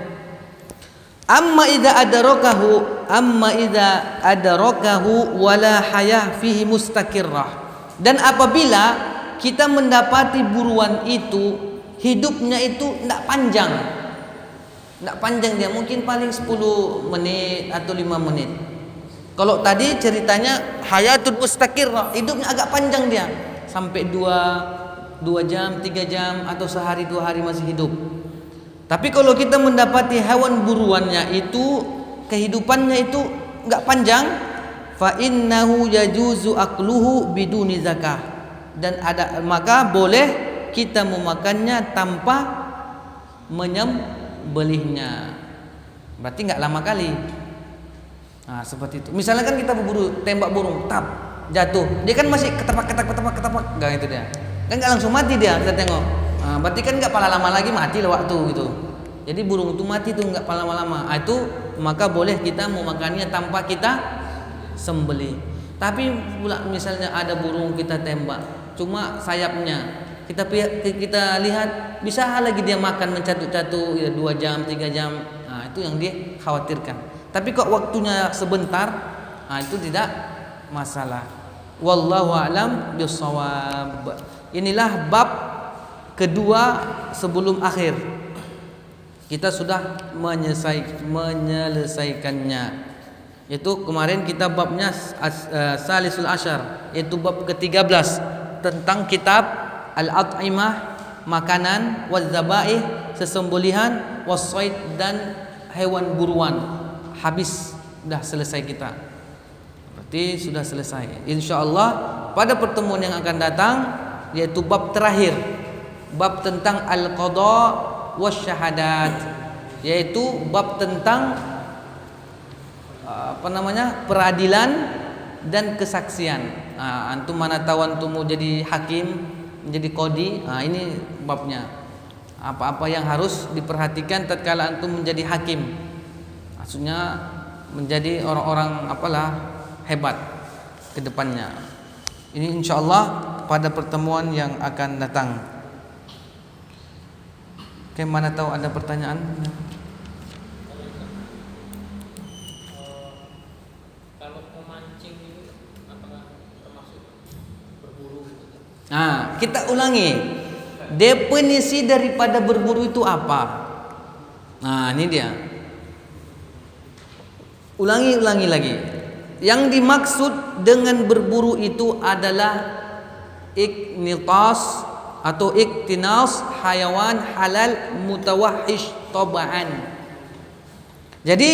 Amma idza adrakahu wala hayah fihi mustaqirrah, dan apabila kita mendapati buruan itu hidupnya itu tidak panjang dia, mungkin paling 10 menit atau 5 menit. Kalau tadi ceritanya hayatul mustaqirrah, hidupnya agak panjang dia, sampai 2 jam, 3 jam, atau sehari 2 hari masih hidup. Tapi kalau kita mendapati hewan buruannya itu kehidupannya itu enggak panjang, fa innahu yajuzu akluhu biduni zakah, dan maka boleh kita memakannya tanpa menyembelihnya. Berarti nggak lama kali. Nah, seperti itu. Misalnya kan kita berburu, tembak burung, tap, jatuh. Dia kan masih ketepak, enggak itu dia. Kan nggak langsung mati dia, kita tengok. Nah, berarti kan nggak pala lama lagi mati lah waktu gitu. Jadi burung itu mati tuh nggak pala lama-lama. Itu maka boleh kita memakannya tanpa kita sembelih. Tapi pula misalnya ada burung kita tembak, cuma sayapnya kita lihat bisa lagi dia makan mencatu-catu ya 2 jam 3 jam. Nah, itu yang dia khawatirkan. Tapi kok waktunya sebentar, nah itu tidak masalah. Wallahu a'lam bishawab. Inilah bab kedua sebelum akhir. Kita sudah menyelesaikannya. Itu kemarin kita babnya Salisul Asyar, yaitu bab ke-13 tentang kitab Al-At'imah, makanan, waz-zabaih, sesembelihan, was-sayd, dan hewan buruan. Habis, sudah selesai kita. Berarti sudah selesai. Insyaallah pada pertemuan yang akan datang, yaitu bab terakhir, bab tentang al-qada wasyahadat, yaitu bab tentang peradilan dan kesaksian. Antum mana tahu antum mau jadi hakim, menjadi qadi, ini babnya. Apa-apa yang harus diperhatikan tatkala antum menjadi hakim. Maksudnya menjadi orang-orang hebat ke depannya. Ini insyaallah pada pertemuan yang akan datang. Oke, mana tahu ada pertanyaan? Kalau memancing itu apakah termasuk berburu? Nah, kita ulangi. Definisi daripada berburu itu apa? Nah, ini dia. Ulangi lagi. Yang dimaksud dengan berburu itu adalah iknitas atau iktinas hayawan halal mutawahhish taba'an. Jadi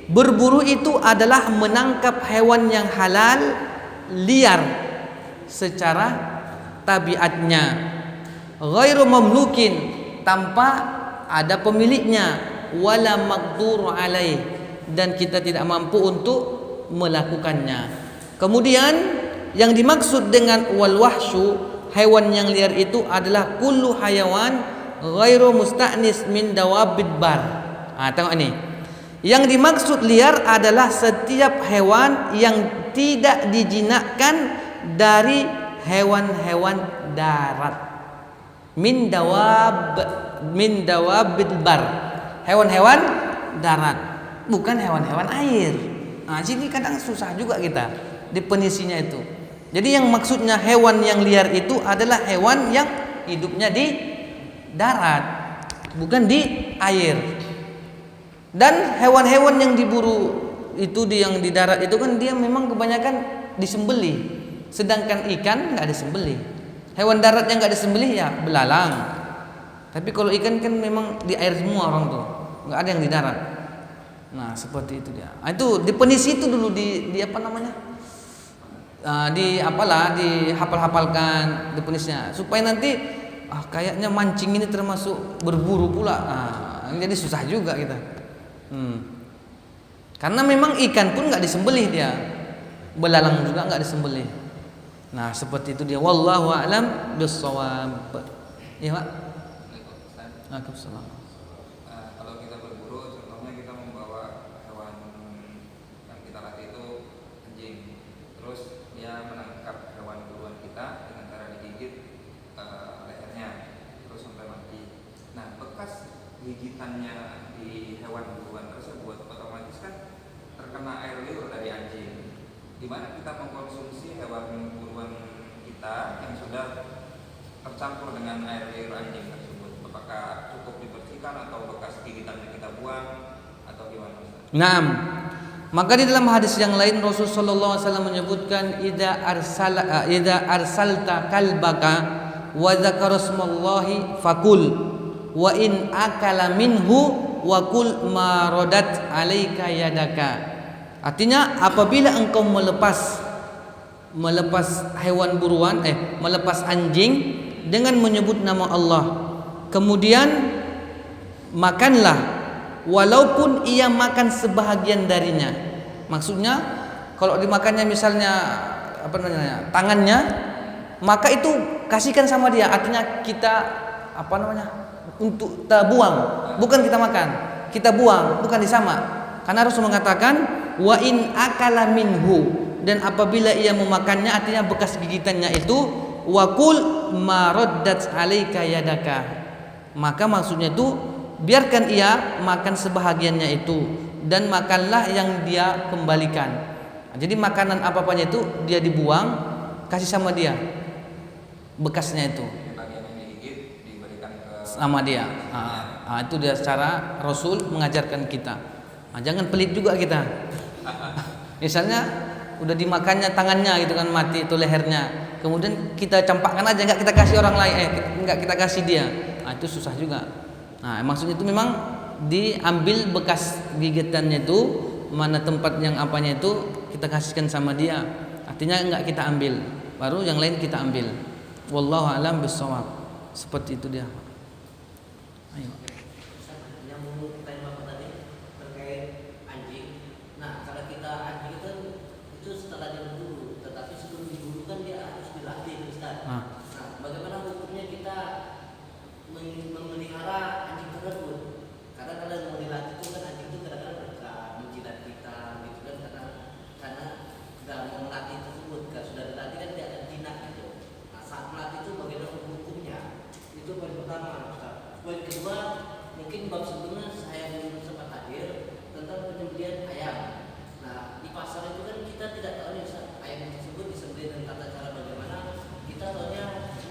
berburu itu adalah menangkap hewan yang halal liar secara tabiatnya, ghairu mamlukin, tanpa ada pemiliknya, wala maqdur alaih, dan kita tidak mampu untuk melakukannya. Kemudian yang dimaksud dengan wal wahsyu, hewan yang liar itu adalah kullu hayawan ghairu musta'nis min dawabid bar. Tengok ini. Yang dimaksud liar adalah setiap hewan yang tidak dijinakkan dari hewan-hewan darat. Min dawabid bar. Hewan-hewan darat, bukan hewan-hewan air. Jadi kadang susah juga kita definisinya itu. Jadi yang maksudnya hewan yang liar itu adalah hewan yang hidupnya di darat, bukan di air. Dan hewan-hewan yang diburu itu yang di darat itu kan dia memang kebanyakan disembelih. Sedangkan ikan nggak disembelih. Hewan darat yang nggak disembelih ya belalang. Tapi kalau ikan kan memang di air semua orang tuh, nggak ada yang di darat. Nah seperti itu dia. Itu definisi itu dulu di apa namanya? Dihafal-hafalkan definisinya supaya nanti kayaknya mancing ini termasuk berburu pula. Jadi susah juga kita. Karena memang ikan pun nggak disembelih dia, belalang juga nggak disembelih. Nah seperti itu dia. Wallahu a'lam bishawab. Iya Pak. Waalaikumsalam. Kalau kita berburu, contohnya kita membawa hewan yang kita latih itu anjing, terus dia menangkap hewan buruan kita dengan cara digigit lehernya terus sampai mati. Nah bekas gigitannya di hewan buruan tersebut otomatis kan terkena air liur dari anjing. Dimana kita mengkonsumsi hewan buruan kita yang sudah tercampur dengan air liur anjing tersebut, apakah cukup dibersihkan atau bekas gigitannya kita buang atau gimana? Naam. Maka di dalam hadis yang lain Rasulullah SAW menyebutkan idza arsalta kalbaka wa dzakara smallahi fakul wa in akala minhu wa kul ma radat alaika yadaka. Artinya apabila engkau melepas hewan buruan, melepas anjing, dengan menyebut nama Allah. Kemudian makanlah walaupun ia makan sebahagian darinya. Maksudnya kalau dimakannya misalnya tangannya, maka itu kasihkan sama dia. Artinya kita untuk kita buang, bukan kita makan. Kita buang, bukan disama. Karena Rasul mengatakan wa in akala minhu, dan apabila ia memakannya, artinya bekas gigitannya itu, wa kul ma raddat alaika yadaka, maka maksudnya itu biarkan ia makan sebahagiannya itu dan makanlah yang dia kembalikan. Jadi makanan apa-apanya itu dia dibuang, kasih sama dia bekasnya itu. Bagian yang digigit diberikan ke Sama dia. Itu dia cara Rasul mengajarkan kita. Jangan pelit juga kita. Misalnya udah dimakannya tangannya gitu kan, mati itu lehernya, kemudian kita campakkan aja, nggak kita kasih orang lain, nggak kita kasih dia. Itu susah juga. Maksudnya itu memang diambil bekas gigitannya itu, mana tempat yang apanya itu kita kasihkan sama dia. Artinya nggak kita ambil, baru yang lain kita ambil. Wallahu a'lam bishawab. Seperti itu dia. Ayo. Yang menurut tema tadi terkait anjing. Nah, kalau kita anjing itu setelah dia berburu, tetapi sebelum diburu kan dia harus dilatih, Ustaz. Nah, bagaimana hukumnya kita memelihara anjing tersebut? Karena kalau mau dilatih itu kan anjing itu kadang-kadang mereka menjilat kita, gitu kan, karena sudah mau melatih tersebut, kalau sudah dilatih kan dia akan jinak gitu. Nah, saat melatih itu bagaimana hukumnya? Itu poin pertama, Ustaz. Poin kedua, mungkin bab sebelumnya saya belum sempat hadir tentang penyembelihan ayam. Nah, di pasar itu kan kita tidak tahu nih, Ustaz, ayam tersebut disembelih dengan tata cara bagaimana. Kita tahunya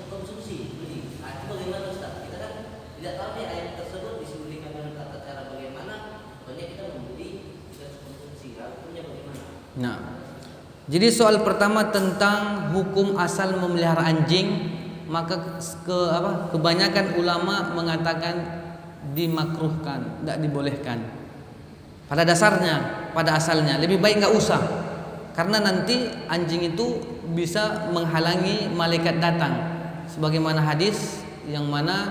konsumsi, beli. Nah, itu bagaimana, Ustaz? Kita kan tidak tahu nih ayam tersebut disembelihkan dengan tata cara bagaimana. Pokoknya kita membeli, kita konsumsi. Hukumnya bagaimana? Nah, jadi soal pertama tentang hukum asal memelihara anjing, maka kebanyakan ulama mengatakan dimakruhkan, tidak dibolehkan. Pada dasarnya, pada asalnya lebih baik nggak usah, karena nanti anjing itu bisa menghalangi malaikat datang. Sebagaimana hadis yang mana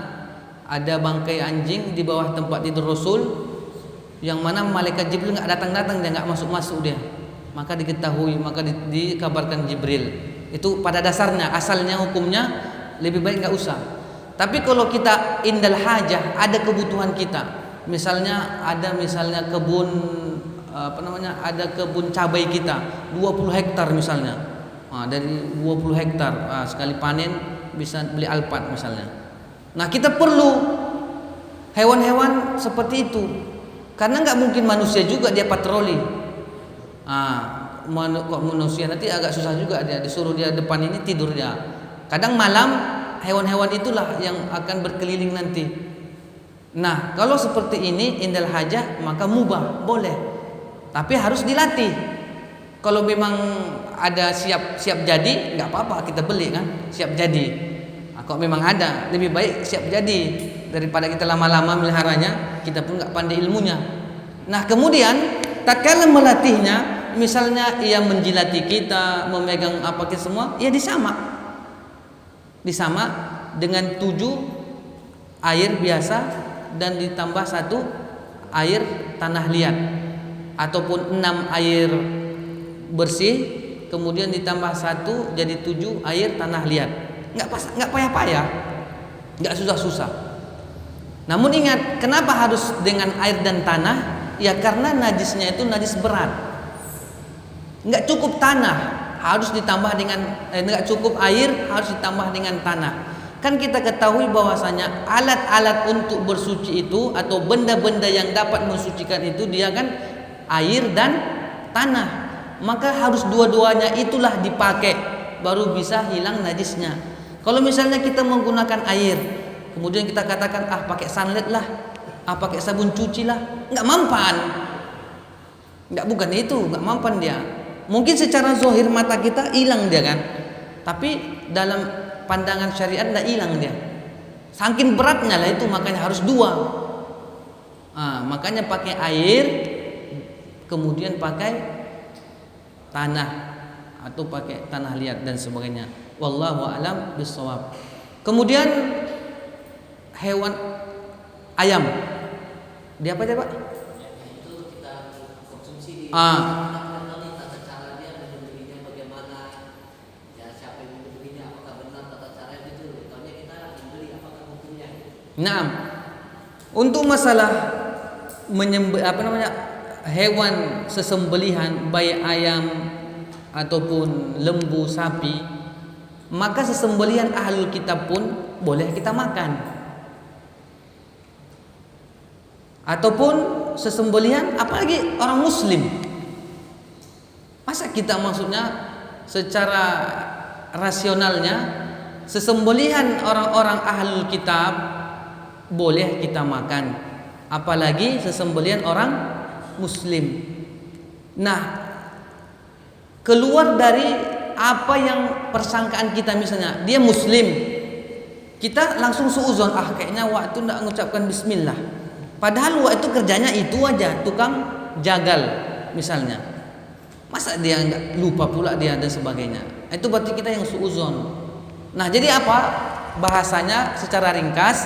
ada bangkai anjing di bawah tempat tidur Rasul, yang mana malaikat Jibril nggak datang-datang, dia nggak masuk-masuk dia. Maka diketahui, maka dikabarkan Jibril. Itu pada dasarnya, asalnya hukumnya lebih baik nggak usah. Tapi kalau kita indal hajah, ada kebutuhan kita, misalnya ada kebun ada kebun cabai kita 20 hektar misalnya. Dari 20 hektar sekali panen bisa beli alpat misalnya. Nah, kita perlu hewan-hewan seperti itu, karena nggak mungkin manusia juga dia patroli. Kok manusia nanti agak susah juga, dia disuruh dia depan ini tidur dia. Kadang malam hewan-hewan itulah yang akan berkeliling nanti. Nah, kalau seperti ini indal hajah maka mubah, boleh. Tapi harus dilatih. Kalau memang ada siap jadi, nggak apa-apa kita beli kan, siap jadi. Kalau memang ada, lebih baik siap jadi daripada kita lama-lama meliharanya, kita pun nggak pandai ilmunya. Nah, kemudian tatkala melatihnya, misalnya ia menjilati kita, memegang apa kita semua, ya disama dengan 7 air biasa dan ditambah 1 air tanah liat, ataupun 6 air bersih kemudian ditambah 1 jadi 7 air tanah liat. Nggak payah-payah, nggak susah-susah. Namun ingat, kenapa harus dengan air dan tanah? Ya karena najisnya itu najis berat. Nggak cukup tanah, harus ditambah dengan nggak cukup air, harus ditambah dengan tanah. Kan kita ketahui bahwasanya alat-alat untuk bersuci itu atau benda-benda yang dapat mensucikan itu dia kan air dan tanah. Maka harus dua-duanya itulah dipakai, baru bisa hilang najisnya. Kalau misalnya kita menggunakan air, kemudian kita katakan pakai sunlight lah, pakai sabun cuci lah, nggak mempan. Bukan itu, nggak mempan dia. Mungkin secara zahir mata kita hilang dia kan, tapi dalam pandangan syariat nggak hilang dia. Saking beratnya lah itu, makanya harus 2. Makanya pakai air, kemudian pakai tanah atau pakai tanah liat dan sebagainya. Wallahu a'lam bishawab. Kemudian hewan ayam, dia apa dia Pak? Itu kita konsumsi di Ah. kita tahu nih tata cara dia menyembelihnya bagaimana, ya siapa yang menyembelihnya, apakah benar tata cara itu, tahunya kita membeli apakah hukumnya. Nah, untuk masalah hewan sesembelihan baik ayam ataupun lembu, sapi, maka sesembelihan ahlul kitab pun boleh kita makan. Ataupun sesembelihan apalagi orang muslim. Masa kita maksudnya secara rasionalnya sesembelihan orang-orang ahlul kitab boleh kita makan, apalagi sesembelihan orang muslim. Nah, keluar dari apa yang persangkaan kita, misalnya dia muslim, kita langsung suuzon, kayaknya waktu ndak mengucapkan bismillah, padahal waktu kerjanya itu aja, tukang jagal misalnya. Masa dia nggak lupa pula dia dan sebagainya, itu berarti kita yang suuzon. Nah, jadi apa bahasanya secara ringkas,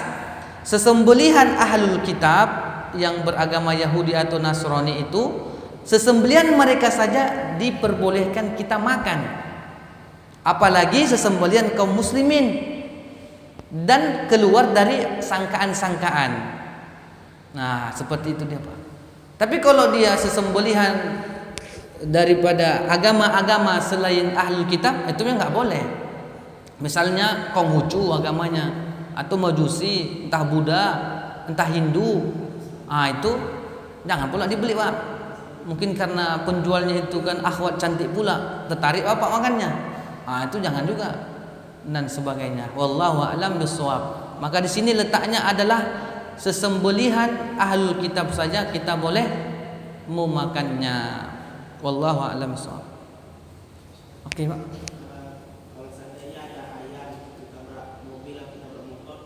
sesembelihan ahlul kitab yang beragama Yahudi atau Nasrani itu, sesembelihan mereka saja diperbolehkan kita makan, apalagi sesembelihan kaum muslimin dan keluar dari sangkaan-sangkaan. Nah, seperti itu dia Pak. Tapi kalau dia sesembelihan daripada agama-agama selain ahlul kitab, itu nggak boleh. Misalnya Konghucu agamanya, atau Majusi, entah Buddha, entah Hindu, itu jangan pula dibeli Pak. Mungkin karena penjualnya itu kan akhwat cantik pula, tertarik Bapak makannya, itu jangan juga dan sebagainya. Wallahu a'lam bishawab. Maka di sini letaknya adalah sesembelihan ahlul kitab saja kita boleh memakannya. Wallahu a'lam bishawab. Oke Pak. Kalau seandainya ada ayam ditabrak mobil atau ditabrak motor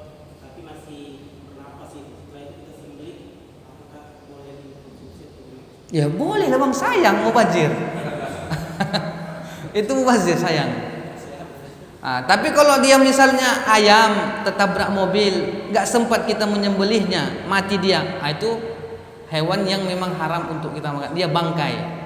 tapi masih bernapas itu, setelah itu kita sembelih, apakah boleh dikonsumsi atau tidak? Ya boleh lah Bang, sayang mubazir. Itu mubazir sayang. Tapi kalau dia misalnya ayam tertabrak mobil, nggak sempat kita menyembelihnya, mati dia, itu hewan yang memang haram untuk kita makan, dia bangkai.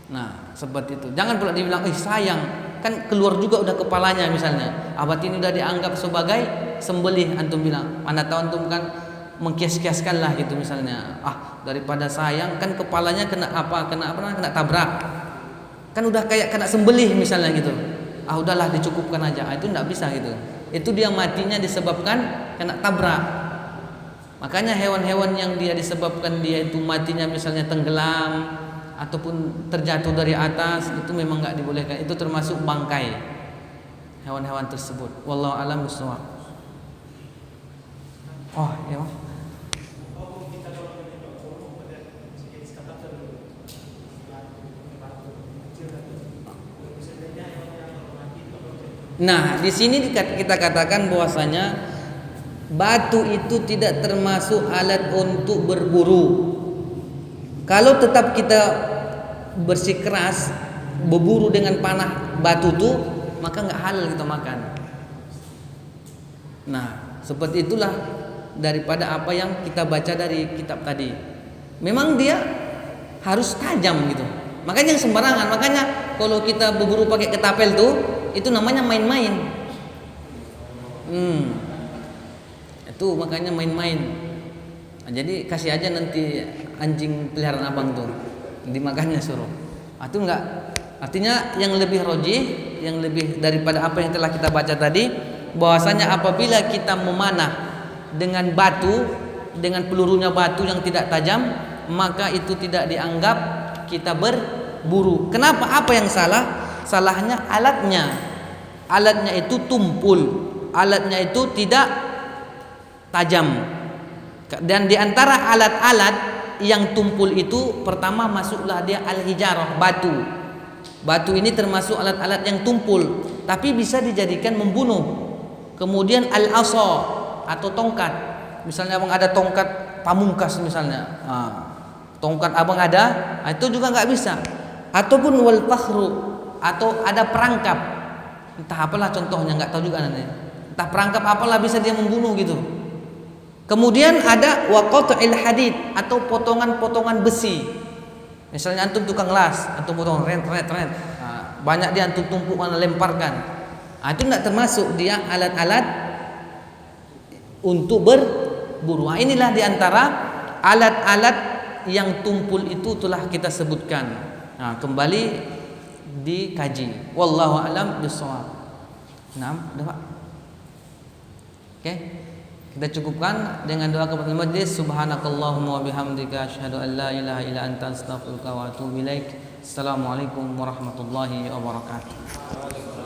Nah, seperti itu. Jangan pula dibilang, sayang, kan keluar juga udah kepalanya misalnya. Berarti ini udah dianggap sebagai sembelih. Antum bilang, mana tahu antum kan mengkias-kiaskan lah gitu misalnya. Daripada sayang, kan kepalanya kena tabrak. Kan udah kayak kena sembelih misalnya gitu. Udahlah dicukupkan aja. Itu enggak bisa gitu. Itu dia matinya disebabkan kena tabrak. Makanya hewan-hewan yang dia disebabkan dia itu matinya misalnya tenggelam ataupun terjatuh dari atas, itu memang enggak dibolehkan. Itu termasuk bangkai hewan-hewan tersebut. Wallahu a'lam bishawab. Ya. Nah, di sini kita katakan bahwasanya batu itu tidak termasuk alat untuk berburu. Kalau tetap kita bersikeras berburu dengan panah batu itu, maka nggak halal kita makan. Nah, seperti itulah daripada apa yang kita baca dari kitab tadi. Memang dia harus tajam gitu. Makanya sembarangan. Makanya kalau kita berburu pakai ketapel tuh, itu namanya main-main. Itu makanya main-main. Nah, jadi kasih aja nanti anjing peliharaan abang tuh, dimakannya suruh. Itu enggak. Artinya yang lebih rojih, yang lebih daripada apa yang telah kita baca tadi, bahwasanya apabila kita memanah dengan batu, dengan pelurunya batu yang tidak tajam, maka itu tidak dianggap kita berburu. Kenapa? Apa yang salah? Salahnya alatnya. Alatnya itu tumpul. Alatnya itu tidak tajam. Dan di antara alat-alat yang tumpul itu, pertama masuklah dia al-hijarah, batu. Batu ini termasuk alat-alat yang tumpul, tapi bisa dijadikan membunuh. Kemudian al-asa atau tongkat. Misalnya abang ada tongkat pamungkas misalnya. Tongkat abang ada, itu juga nggak bisa. Ataupun wal fakhru, atau ada perangkap. Entah apalah contohnya, nggak tahu juga nanti. entah perangkap apalah bisa dia membunuh gitu. Kemudian ada waqata'il hadid atau potongan-potongan besi. Misalnya antum tukang las, antum potong red. Nah, banyak dia antum tumpukkan, lemparkan. Nah, itu tidak termasuk dia alat-alat untuk berburu. Nah, inilah diantara alat-alat yang tumpul itu telah kita sebutkan. Nah, kembali dikaji. Wallahu a'lam bishawab. Nah, udah Pak. Oke. Kita cukupkan dengan doa kepada majlis. Subhanakallahumma wa bihamdika asyhadu an la ilaha illa anta astaghfiruka wa atubu ilaik. Assalamualaikum warahmatullahi wabarakatuh.